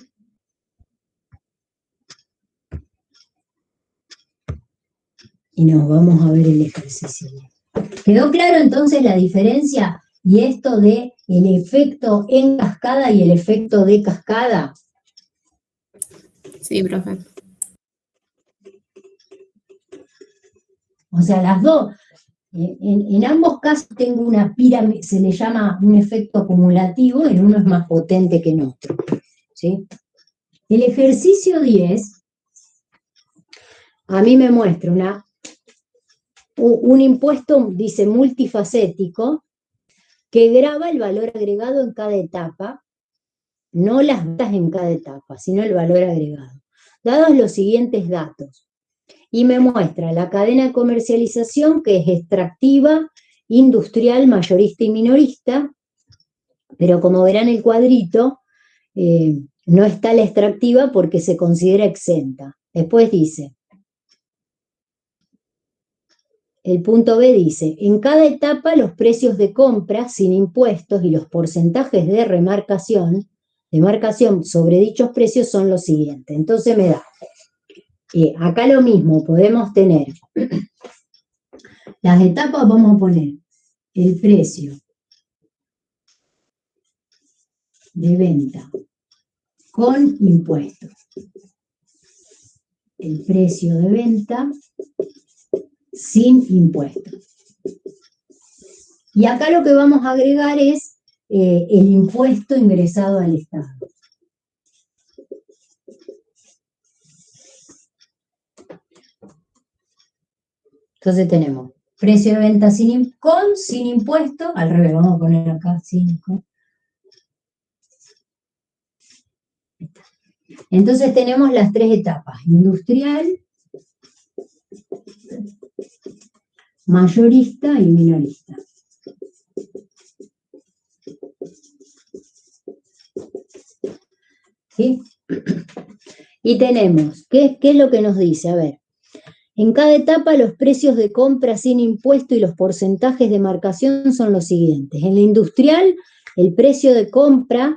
Y nos vamos a ver el ejercicio 10. ¿Quedó claro entonces la diferencia y esto de el efecto en cascada y el efecto de cascada? Sí, profe. O sea, las dos. En ambos casos tengo una pirámide, se le llama un efecto acumulativo, en uno es más potente que en otro, ¿sí? El ejercicio 10 a mí me muestra un impuesto, dice, multifacético, que grava el valor agregado en cada etapa, no las ventas en cada etapa, sino el valor agregado. Dados los siguientes datos, y me muestra la cadena de comercialización, que es extractiva, industrial, mayorista y minorista, pero como verán el cuadrito, no está la extractiva porque se considera exenta. Después dice, el punto B dice, en cada etapa los precios de compra sin impuestos y los porcentajes de remarcación sobre dichos precios son los siguientes. Entonces me da, acá lo mismo, podemos tener las etapas, vamos a poner el precio de venta con impuestos. El precio de venta sin impuestos. Y acá lo que vamos a agregar es el impuesto ingresado al Estado. Entonces tenemos precio de venta sin impuesto, al revés, vamos a poner acá 5. Entonces tenemos las tres etapas, industrial, mayorista y minorista. ¿Sí? Y tenemos, ¿qué es lo que nos dice? A ver, en cada etapa los precios de compra sin impuesto y los porcentajes de marcación son los siguientes. En la industrial, el precio de compra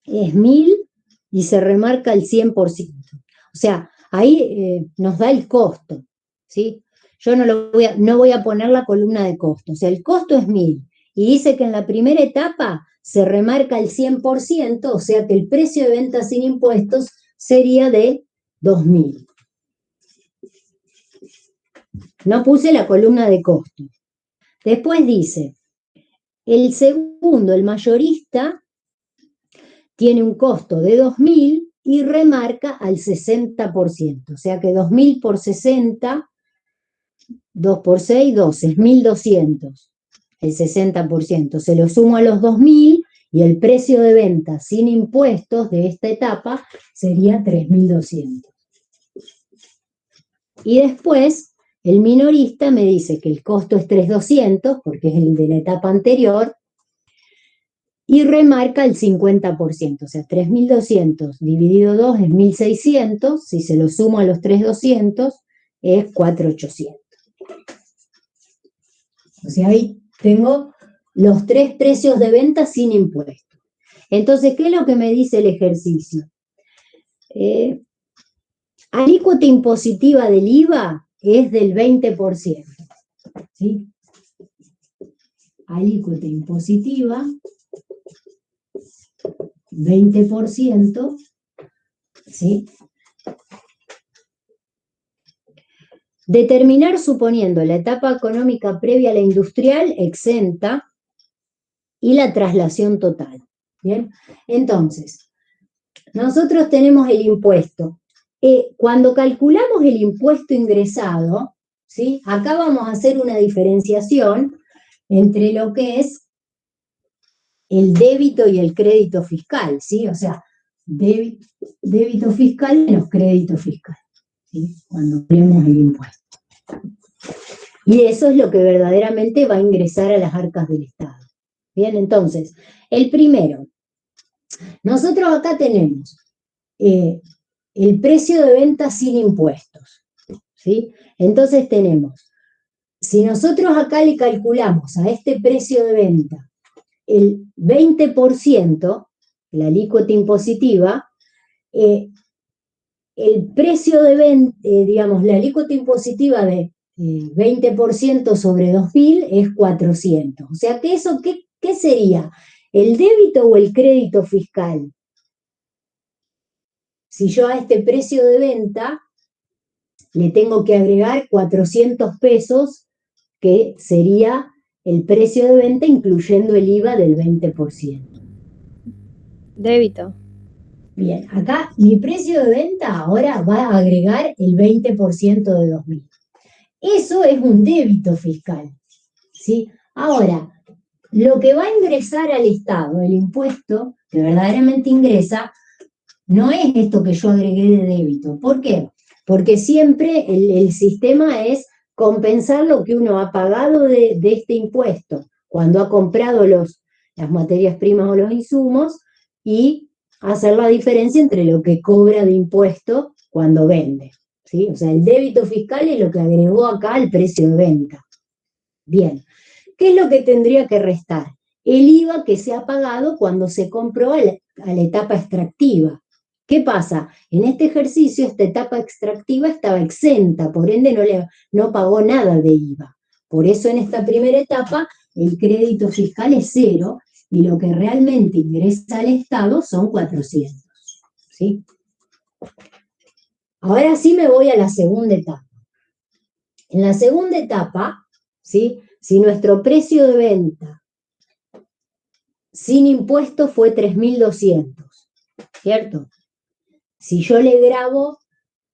es 1000 y se remarca el 100%. O sea, ahí nos da el costo, ¿sí? Yo no voy a poner la columna de costo. O sea, el costo es 1000 y dice que en la primera etapa se remarca el 100%, o sea que el precio de venta sin impuestos sería de 2000. No puse la columna de costo. Después dice, el segundo, el mayorista, tiene un costo de 2000 y remarca al 60%. O sea que 2000 por 60, 2 por 6, 12, es 1200. El 60%. Se lo sumo a los 2000 y el precio de venta sin impuestos de esta etapa sería 3200. Y después, el minorista me dice que el costo es 3200, porque es el de la etapa anterior, y remarca el 50%, o sea, 3200 dividido 2 es 1600, si se lo sumo a los 3200 es 4800. O sea, ahí tengo los tres precios de venta sin impuestos. Entonces, ¿qué es lo que me dice el ejercicio? Alícuota impositiva del IVA es del 20%. ¿Sí? Alícuota impositiva 20%, ¿sí? Determinar suponiendo la etapa económica previa a la industrial exenta y la traslación total. ¿Bien? Entonces, nosotros tenemos el impuesto. Cuando calculamos el impuesto ingresado, ¿sí? Acá vamos a hacer una diferenciación entre lo que es el débito y el crédito fiscal, ¿sí? O sea, débito fiscal menos crédito fiscal, ¿sí? Cuando vemos el impuesto. Y eso es lo que verdaderamente va a ingresar a las arcas del Estado. Bien, entonces, el primero, Nosotros acá tenemos el precio de venta sin impuestos, ¿sí? Entonces tenemos, si nosotros acá le calculamos a este precio de venta el 20%, la alícuota impositiva, el precio de venta, digamos, la alícuota impositiva de 20% sobre 2.000 es 400. O sea que eso, ¿qué sería? ¿El débito o el crédito fiscal? Si yo a este precio de venta le tengo que agregar 400 pesos, que sería el precio de venta incluyendo el IVA del 20%. Débito. Bien, acá mi precio de venta ahora va a agregar el 20% de 2.000. Eso es un débito fiscal, ¿sí? Ahora, lo que va a ingresar al Estado, el impuesto que verdaderamente ingresa, no es esto que yo agregué de débito. ¿Por qué? Porque siempre el sistema es compensar lo que uno ha pagado de este impuesto cuando ha comprado las materias primas o los insumos y hacer la diferencia entre lo que cobra de impuesto cuando vende, ¿sí? O sea, el débito fiscal es lo que agregó acá al precio de venta. Bien, ¿qué es lo que tendría que restar? El IVA que se ha pagado cuando se compró a la etapa extractiva. ¿Qué pasa? En este ejercicio, esta etapa extractiva estaba exenta, por ende no pagó nada de IVA. Por eso en esta primera etapa el crédito fiscal es 0 y lo que realmente ingresa al Estado son 400. ¿Sí? Ahora sí me voy a la segunda etapa. En la segunda etapa, ¿sí? Si nuestro precio de venta sin impuestos fue 3.200, ¿cierto? Si yo le grabo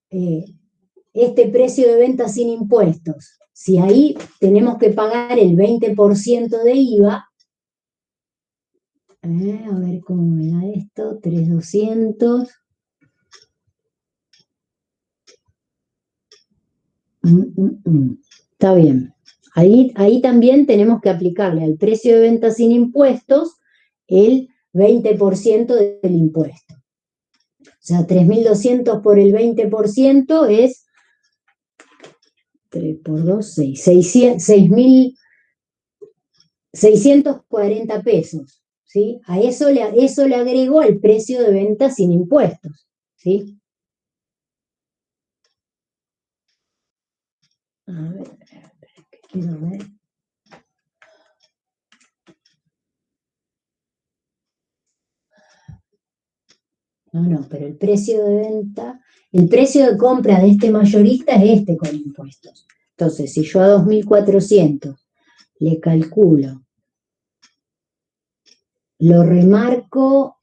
este precio de venta sin impuestos, si ahí tenemos que pagar el 20% de IVA, a ver cómo me da esto, 3.200. Está bien. Ahí también tenemos que aplicarle al precio de venta sin impuestos el 20% del impuesto. O sea, 3.200 por el 20% es 3 por 2, 6, 6.640 pesos, ¿sí? A eso le agrego al precio de venta sin impuestos, ¿sí? A ver, ¿qué quiero ver? No, pero el precio de venta, el precio de compra de este mayorista es este con impuestos. Entonces, si yo a 2.400 le calculo, lo remarco,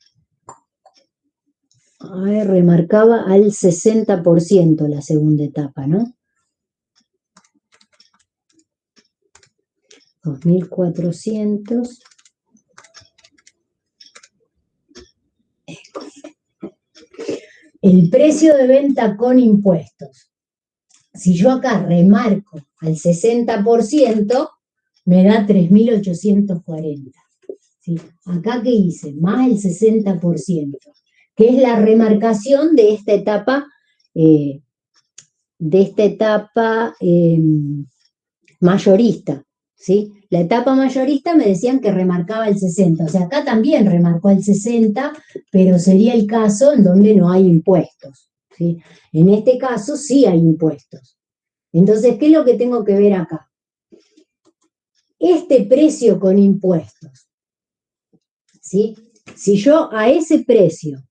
a ver, remarcaba al 60% la segunda etapa, ¿no? 2.400. El precio de venta con impuestos. Si yo acá remarco al 60%, me da 3.840. ¿Sí? Acá, ¿qué hice? Más el 60%, que es la remarcación de esta etapa, mayorista. ¿Sí? La etapa mayorista me decían que remarcaba el 60%, o sea, acá también remarcó el 60%, pero sería el caso en donde no hay impuestos. ¿Sí? En este caso sí hay impuestos. Entonces, ¿qué es lo que tengo que ver acá? Este precio con impuestos, ¿sí? Si yo a ese precio,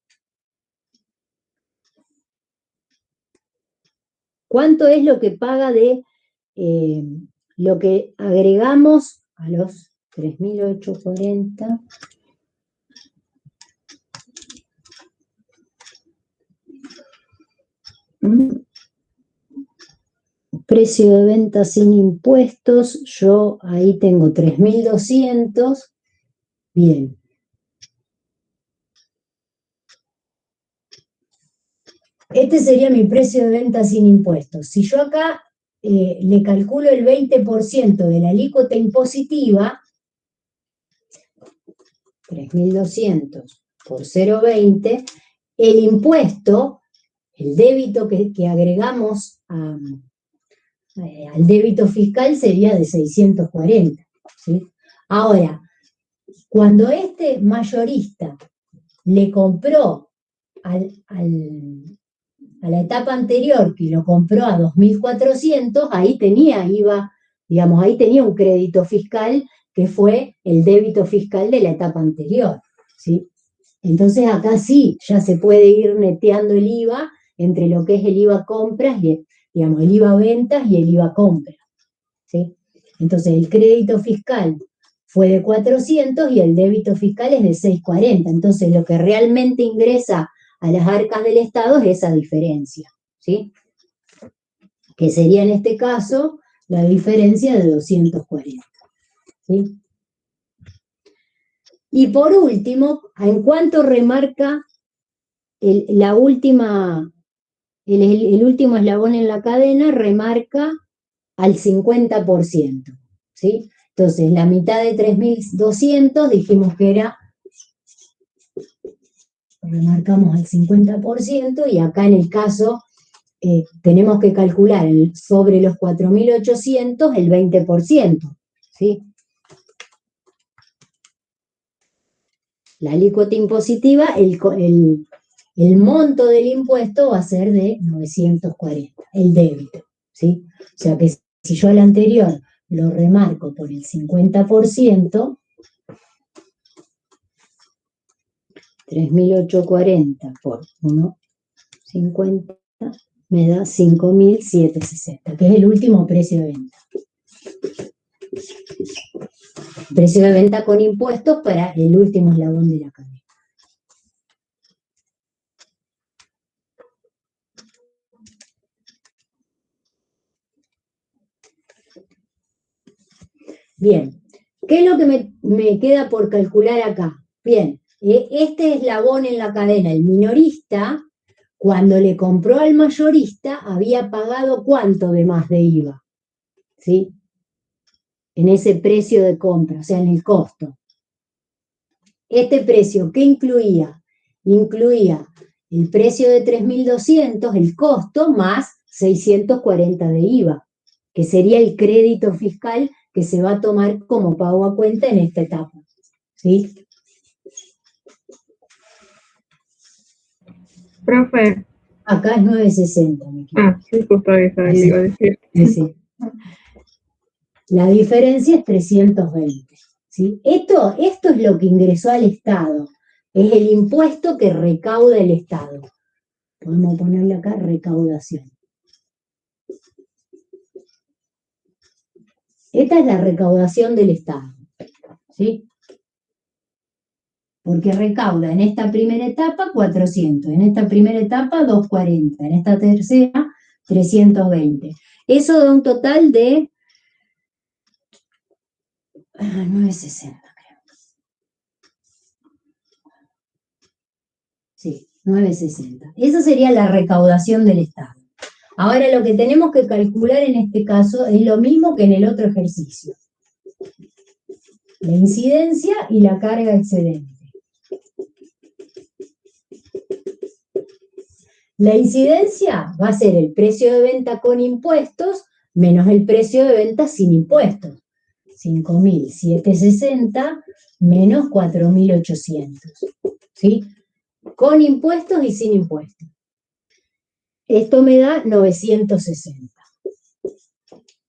¿cuánto es lo que paga de lo que agregamos a los 3.840? Precio de venta sin impuestos, yo ahí tengo 3.200, bien. Este sería mi precio de venta sin impuestos. Si yo acá le calculo el 20% de la alícuota impositiva, 3.200 por 0,20, el impuesto, el débito que agregamos al débito fiscal sería de 640, ¿sí? Ahora, cuando este mayorista le compró a la etapa anterior, que lo compró a 2.400, ahí tenía IVA, digamos, ahí tenía un crédito fiscal que fue el débito fiscal de la etapa anterior, ¿sí? Entonces acá sí, ya se puede ir neteando el IVA entre lo que es el IVA compras, y, digamos, el IVA ventas y el IVA compras, ¿sí? Entonces el crédito fiscal fue de 400 y el débito fiscal es de 640. Entonces lo que realmente ingresa a las arcas del Estado es esa diferencia, ¿sí? Que sería en este caso la diferencia de 240, ¿sí? Y por último, en cuanto remarca el último eslabón en la cadena, remarca al 50%, ¿sí? Entonces, la mitad de 3.200 dijimos que era, remarcamos al 50%, y acá en el caso tenemos que calcular sobre los 4.800 el 20%, ¿sí? La alícuota impositiva, el monto del impuesto va a ser de 940, el débito, ¿sí? O sea que si yo al anterior lo remarco por el 50%, 3.840 por 1,50 me da 5.760, que es el último precio de venta. Precio de venta con impuestos para el último eslabón de la cadena. Bien, ¿qué es lo que me queda por calcular acá? Bien, este eslabón en la cadena, el minorista, cuando le compró al mayorista, había pagado ¿cuánto de más de IVA? ¿Sí? En ese precio de compra, o sea, en el costo. Este precio, ¿qué incluía? Incluía el precio de 3.200, el costo, más 640 de IVA, que sería el crédito fiscal que se va a tomar como pago a cuenta en esta etapa, ¿sí? Profe. Acá es 960, me equivoco. Sí, justo eso le iba a decir. Sí. La diferencia es 320, ¿sí? Esto es lo que ingresó al Estado, es el impuesto que recauda el Estado. Podemos ponerle acá recaudación. Esta es la recaudación del Estado, ¿sí? Porque recauda en esta primera etapa 400, en esta primera etapa 240, en esta tercera 320. Eso da un total de 960, creo. Sí, 960. Esa sería la recaudación del Estado. Ahora lo que tenemos que calcular en este caso es lo mismo que en el otro ejercicio. La incidencia y la carga excedente. La incidencia va a ser el precio de venta con impuestos menos el precio de venta sin impuestos. 5.760 menos 4.800. ¿Sí? Con impuestos y sin impuestos. Esto me da 960.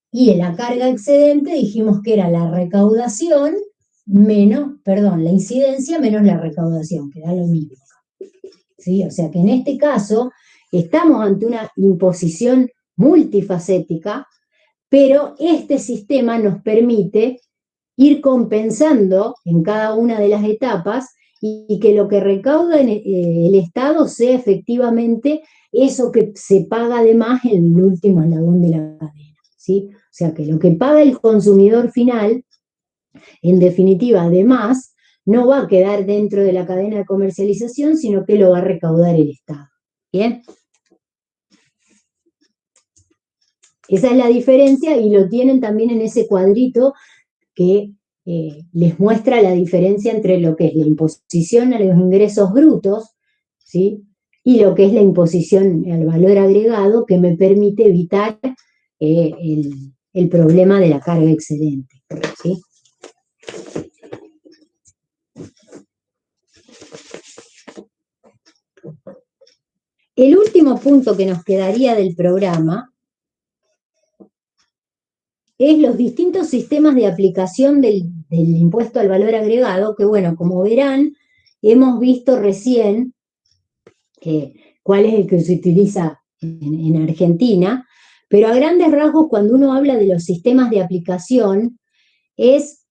Y en la carga excedente dijimos que era la recaudación menos, perdón, la incidencia menos la recaudación, que da lo mismo. ¿Sí? O sea que en este caso estamos ante una imposición multifacética, pero este sistema nos permite ir compensando en cada una de las etapas y que lo que recauda en el Estado sea efectivamente eso que se paga además en el último eslabón de la cadena, ¿sí? O sea que lo que paga el consumidor final, en definitiva, además, no va a quedar dentro de la cadena de comercialización, sino que lo va a recaudar el Estado. ¿Bien? Esa es la diferencia y lo tienen también en ese cuadrito que les muestra la diferencia entre lo que es la imposición a los ingresos brutos, ¿sí? Y lo que es la imposición al valor agregado, que me permite evitar el problema de la carga excedente, ¿sí? El último punto que nos quedaría del programa es los distintos sistemas de aplicación del impuesto al valor agregado, que bueno, como verán, hemos visto recién cuál es el que se utiliza en Argentina, pero a grandes rasgos cuando uno habla de los sistemas de aplicación es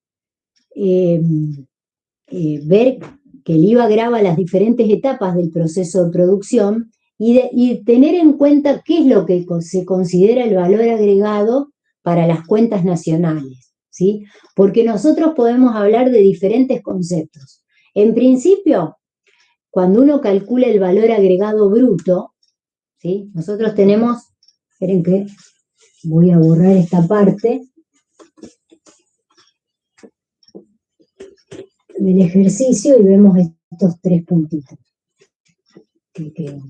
ver que el IVA grava las diferentes etapas del proceso de producción y tener en cuenta qué es lo que se considera el valor agregado para las cuentas nacionales, ¿sí? Porque nosotros podemos hablar de diferentes conceptos. En principio, cuando uno calcula el valor agregado bruto, ¿sí? Nosotros tenemos, esperen que voy a borrar esta parte del ejercicio y vemos estos tres puntitos que quedan.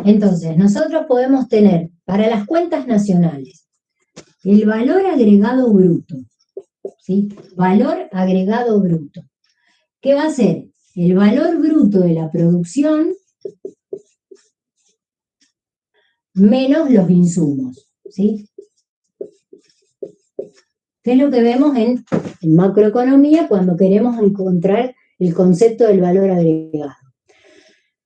Entonces, nosotros podemos tener para las cuentas nacionales el valor agregado bruto, ¿sí? Valor agregado bruto. ¿Qué va a ser? El valor bruto de la producción menos los insumos, ¿sí? ¿Qué es lo que vemos en macroeconomía cuando queremos encontrar el concepto del valor agregado?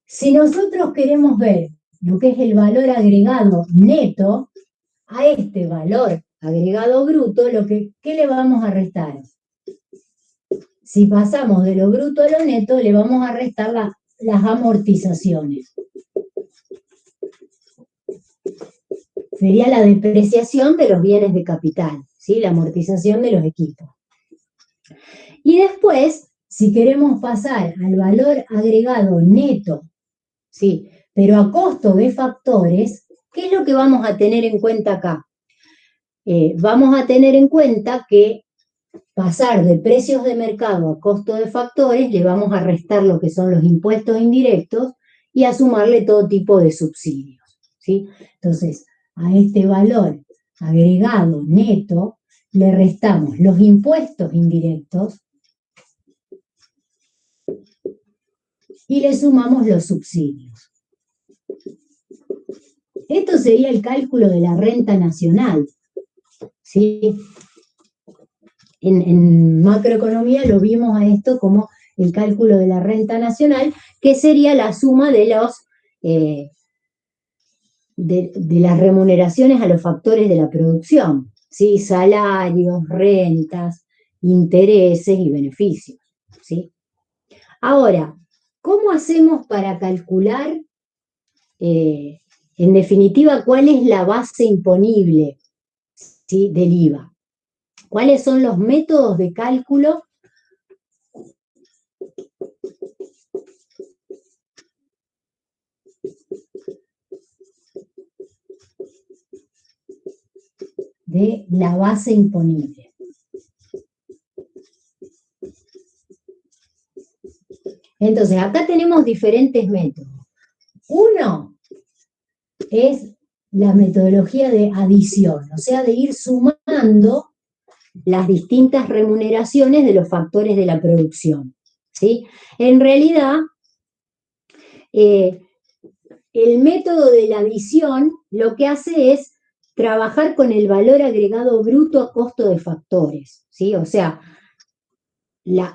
Si nosotros queremos ver lo que es el valor agregado neto, a este valor agregado bruto, ¿qué le vamos a restar? Si pasamos de lo bruto a lo neto, le vamos a restar las amortizaciones. Sería la depreciación de los bienes de capital, ¿sí? La amortización de los equipos. Y después, si queremos pasar al valor agregado neto, ¿sí? Pero a costo de factores, ¿qué es lo que vamos a tener en cuenta acá? Vamos a tener en cuenta que pasar de precios de mercado a costo de factores, le vamos a restar lo que son los impuestos indirectos y a sumarle todo tipo de subsidios, ¿sí? Entonces, a este valor agregado neto le restamos los impuestos indirectos y le sumamos los subsidios. Esto sería el cálculo de la renta nacional, ¿sí? En macroeconomía lo vimos a esto como el cálculo de la renta nacional, que sería la suma de las remuneraciones a los factores de la producción, ¿sí? Salarios, rentas, intereses y beneficios, ¿sí? Ahora, ¿cómo hacemos para calcular, en definitiva, cuál es la base imponible, ¿sí? Del IVA? ¿Cuáles son los métodos de cálculo de la base imponible? Entonces, acá tenemos diferentes métodos. Uno es la metodología de adición, o sea, de ir sumando las distintas remuneraciones de los factores de la producción, ¿sí? En realidad, el método de la adición lo que hace es trabajar con el valor agregado bruto a costo de factores, ¿sí? O sea, los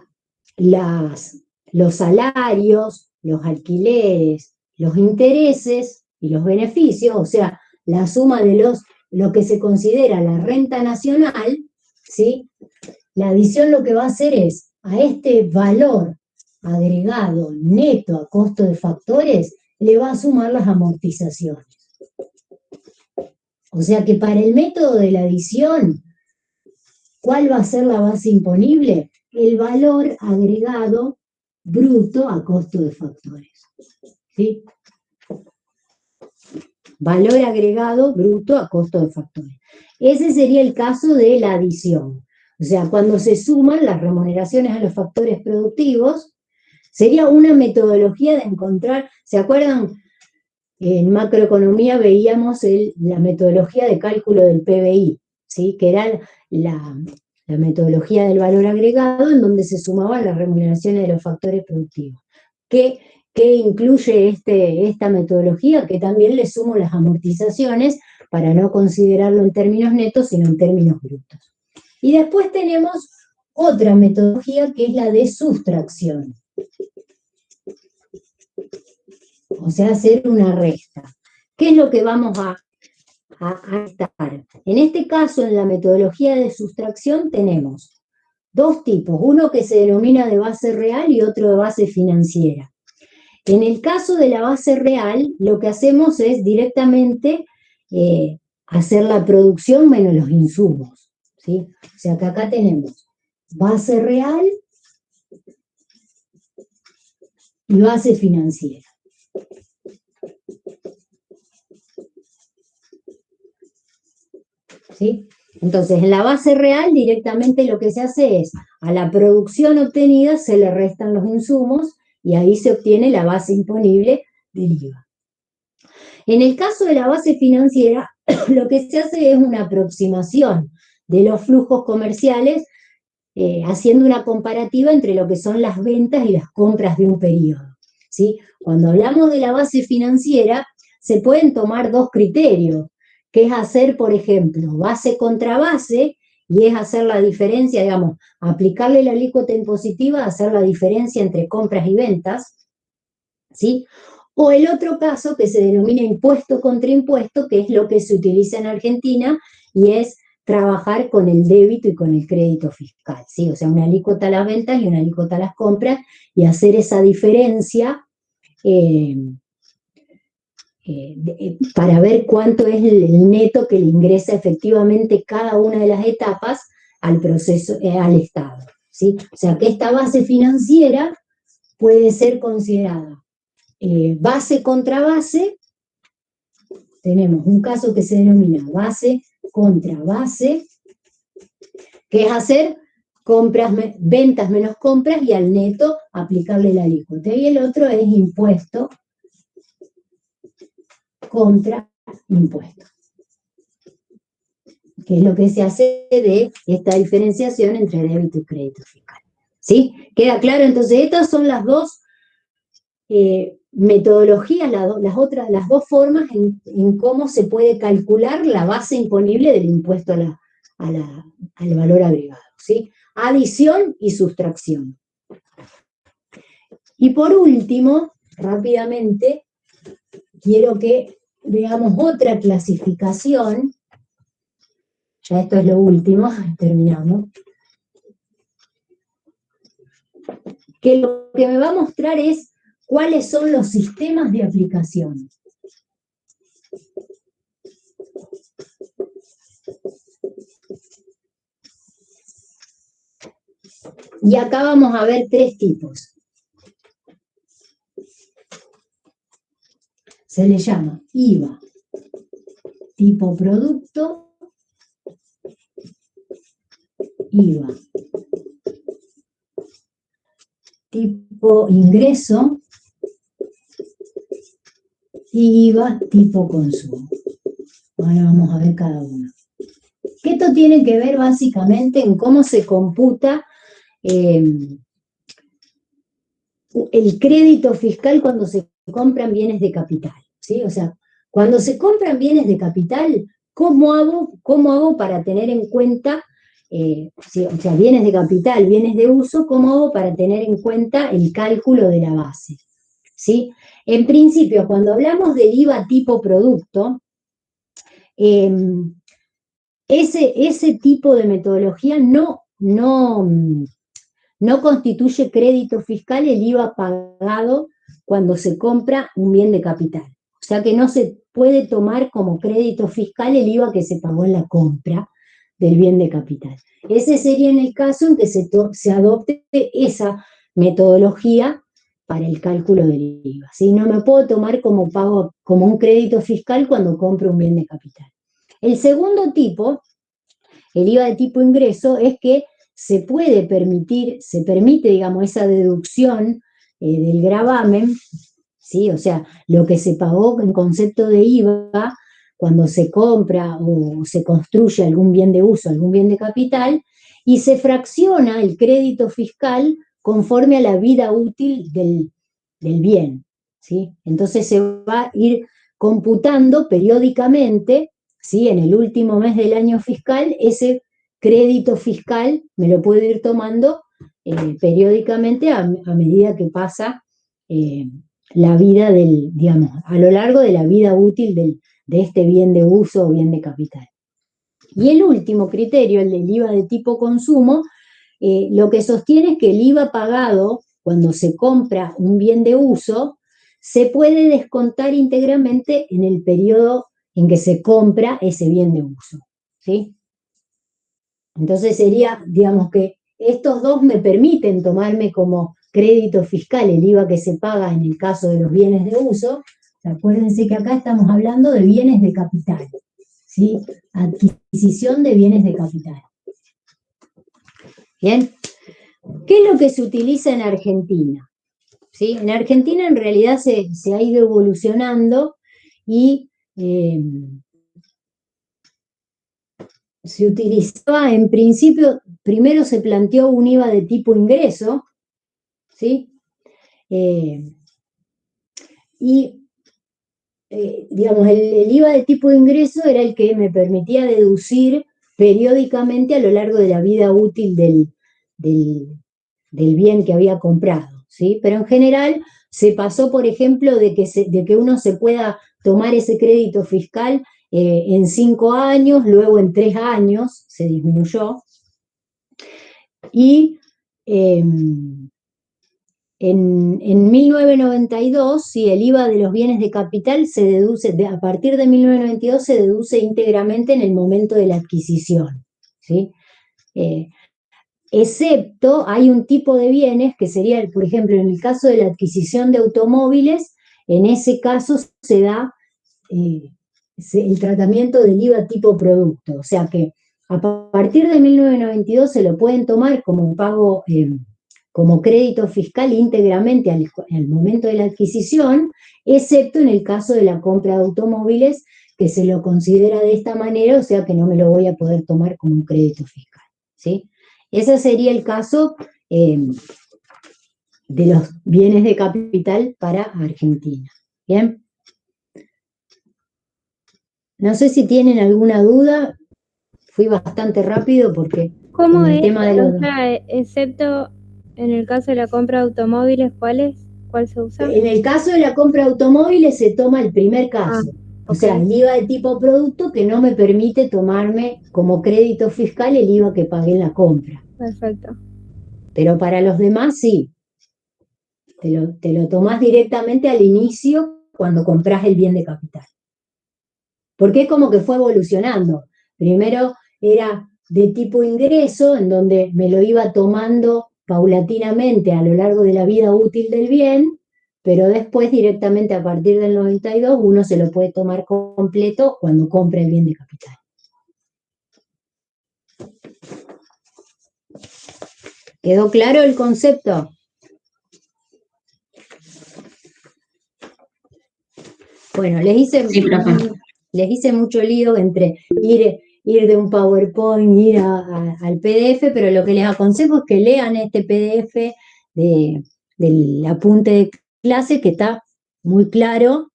salarios, los alquileres, los intereses y los beneficios, o sea, la suma de lo que se considera la renta nacional, ¿sí? La adición lo que va a hacer es, a este valor agregado neto a costo de factores, le va a sumar las amortizaciones, O sea que para el método de la adición, ¿cuál va a ser la base imponible? El valor agregado bruto a costo de factores. ¿Sí? Valor agregado bruto a costo de factores. Ese sería el caso de la adición. O sea, cuando se suman las remuneraciones a los factores productivos, sería una metodología de encontrar, ¿se acuerdan? En macroeconomía veíamos la metodología de cálculo del PBI, ¿sí? Que era la metodología del valor agregado en donde se sumaban las remuneraciones de los factores productivos. ¿Qué incluye esta metodología? Que también le sumo las amortizaciones para no considerarlo en términos netos, sino en términos brutos. Y después tenemos otra metodología que es la de sustracción. O sea, hacer una resta. ¿Qué es lo que vamos a estar? En este caso, en la metodología de sustracción tenemos dos tipos, uno que se denomina de base real y otro de base financiera. En el caso de la base real, lo que hacemos es directamente hacer la producción menos los insumos, ¿sí? O sea que acá tenemos base real y base financiera. ¿Sí? Entonces, en la base real directamente lo que se hace es, a la producción obtenida se le restan los insumos y ahí se obtiene la base imponible del IVA. En el caso de la base financiera, lo que se hace es una aproximación de los flujos comerciales haciendo una comparativa entre lo que son las ventas y las compras de un periodo, ¿sí? Cuando hablamos de la base financiera, se pueden tomar dos criterios, que es hacer, por ejemplo, base contra base, y es hacer la diferencia, digamos, aplicarle la alícuota impositiva, hacer la diferencia entre compras y ventas, ¿sí? O el otro caso que se denomina impuesto contra impuesto, que es lo que se utiliza en Argentina, y es trabajar con el débito y con el crédito fiscal, ¿sí? O sea, una alícuota a las ventas y una alícuota a las compras, y hacer esa diferencia para ver cuánto es el neto que le ingresa efectivamente cada una de las etapas al proceso, al Estado, ¿sí? O sea, que esta base financiera puede ser considerada base contra base. Tenemos un caso que se denomina base contra base, que es hacer ventas menos compras y al neto aplicarle la alícuota. Y el otro es impuesto contra impuesto, que es lo que se hace de esta diferenciación entre débito y crédito fiscal. ¿Sí? ¿Queda claro? Entonces, estas son las dos metodologías, las dos formas en cómo se puede calcular la base imponible del impuesto al valor agregado, ¿sí? Adición y sustracción. Y por último, rápidamente, quiero que veamos otra clasificación. Ya esto es lo último, terminamos. Que lo que me va a mostrar es cuáles son los sistemas de aplicación. Y acá vamos a ver tres tipos. Se le llama IVA, tipo producto, IVA, tipo ingreso, y IVA tipo consumo. Ahora vamos a ver cada uno. Que esto tiene que ver básicamente en cómo se computa el crédito fiscal cuando se compran bienes de capital, ¿sí? O sea, cuando se compran bienes de capital, ¿cómo hago para tener en cuenta, o sea, bienes de capital, bienes de uso, cómo hago para tener en cuenta el cálculo de la base? ¿Sí? En principio, cuando hablamos del IVA tipo producto, ese tipo de metodología no constituye crédito fiscal el IVA pagado cuando se compra un bien de capital. O sea que no se puede tomar como crédito fiscal el IVA que se pagó en la compra del bien de capital. Ese sería en el caso en que se adopte esa metodología para el cálculo del IVA. ¿Sí? No me puedo tomar como pago, como un crédito fiscal cuando compro un bien de capital. El segundo tipo, el IVA de tipo ingreso, es que se permite, digamos, esa deducción del gravamen, ¿sí? O sea, lo que se pagó en concepto de IVA cuando se compra o se construye algún bien de uso, algún bien de capital, y se fracciona el crédito fiscal conforme a la vida útil del bien, ¿sí? Entonces se va a ir computando periódicamente, ¿sí? En el último mes del año fiscal, ese crédito fiscal me lo puedo ir tomando periódicamente a medida que pasa la vida digamos, a lo largo de la vida útil de este bien de uso o bien de capital. Y el último criterio, el del IVA de tipo consumo, lo que sostiene es que el IVA pagado cuando se compra un bien de uso se puede descontar íntegramente en el periodo en que se compra ese bien de uso, ¿sí? Entonces sería, digamos que estos dos me permiten tomarme como crédito fiscal el IVA que se paga en el caso de los bienes de uso. Acuérdense que acá estamos hablando de bienes de capital, ¿sí? Adquisición de bienes de capital. Bien. ¿Qué es lo que se utiliza en Argentina? ¿Sí? En Argentina en realidad se ha ido evolucionando y se utilizaba en principio, primero se planteó un IVA de tipo ingreso, ¿sí? Digamos, el IVA de tipo de ingreso era el que me permitía deducir periódicamente a lo largo de la vida útil del bien que había comprado, ¿sí? Pero en general se pasó, por ejemplo, de que uno se pueda tomar ese crédito fiscal en 5 años, luego en 3 años se disminuyó. Y en 1992, sí, el IVA de los bienes de capital se deduce, a partir de 1992 se deduce íntegramente en el momento de la adquisición, ¿sí? Excepto hay un tipo de bienes que sería, por ejemplo, en el caso de la adquisición de automóviles, en ese caso se da el tratamiento del IVA tipo producto, o sea que a partir de 1992 se lo pueden tomar como pago, como crédito fiscal íntegramente al momento de la adquisición, excepto en el caso de la compra de automóviles, que se lo considera de esta manera, o sea que no me lo voy a poder tomar como un crédito fiscal, ¿sí? Ese sería el caso de los bienes de capital para Argentina. ¿Bien? No sé si tienen alguna duda, fui bastante rápido porque ¿Cómo con el es? tema de los... O sea, excepto en el caso de la compra de automóviles, ¿cuál se usa? En el caso de la compra de automóviles se toma el primer caso, o sea, ok. el IVA de tipo producto que no me permite tomarme como crédito fiscal el IVA que pagué en la compra. Perfecto. Pero para los demás sí, te lo tomás directamente al inicio cuando compras el bien de capital. Porque es como que fue evolucionando. Primero era de tipo ingreso, en donde me lo iba tomando paulatinamente a lo largo de la vida útil del bien, pero después directamente a partir del 92 uno se lo puede tomar completo cuando compra el bien de capital. ¿Quedó claro el concepto? Bueno, les hice mucho lío entre ir de un PowerPoint, ir al PDF, pero lo que les aconsejo es que lean este PDF del apunte de clase, que está muy claro,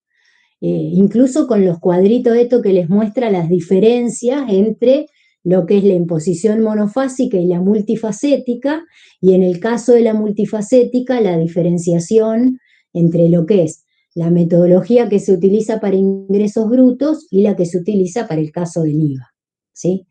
incluso con los cuadritos de esto que les muestra las diferencias entre lo que es la imposición monofásica y la multifacética, y en el caso de la multifacética, la diferenciación entre lo que es la metodología que se utiliza para ingresos brutos y la que se utiliza para el caso del IVA, ¿sí?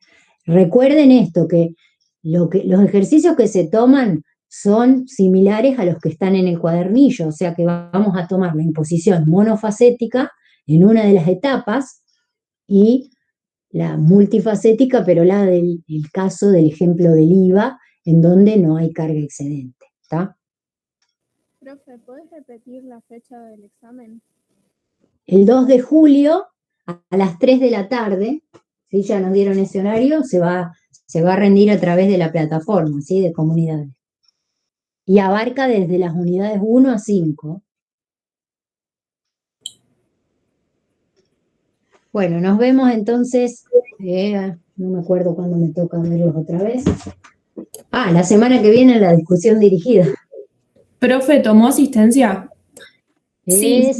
Recuerden esto, que los ejercicios que se toman son similares a los que están en el cuadernillo, o sea que vamos a tomar la imposición monofacética en una de las etapas, y la multifacética, pero la del el caso del ejemplo del IVA, en donde no hay carga excedente, ¿está? Profe, ¿podés repetir la fecha del examen? El 2 de julio a las 3 de la tarde, ¿sí? Ya nos dieron ese horario, se va a rendir a través de la plataforma, ¿sí? De comunidades. Y abarca desde las unidades 1 a 5. Bueno, nos vemos entonces, no me acuerdo cuándo me toca verlos otra vez. La semana que viene la discusión dirigida. Profe, ¿tomó asistencia? Sí.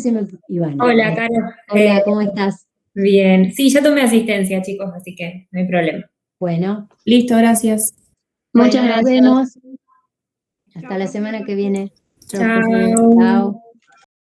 Ivana. Hola, Caro. Hola, ¿cómo estás? Bien. Sí, ya tomé asistencia, chicos, así que no hay problema. Bueno. Listo, gracias. Muchas Nos gracias. vemos. Hasta Chao, la semana que viene. Chao. Chao.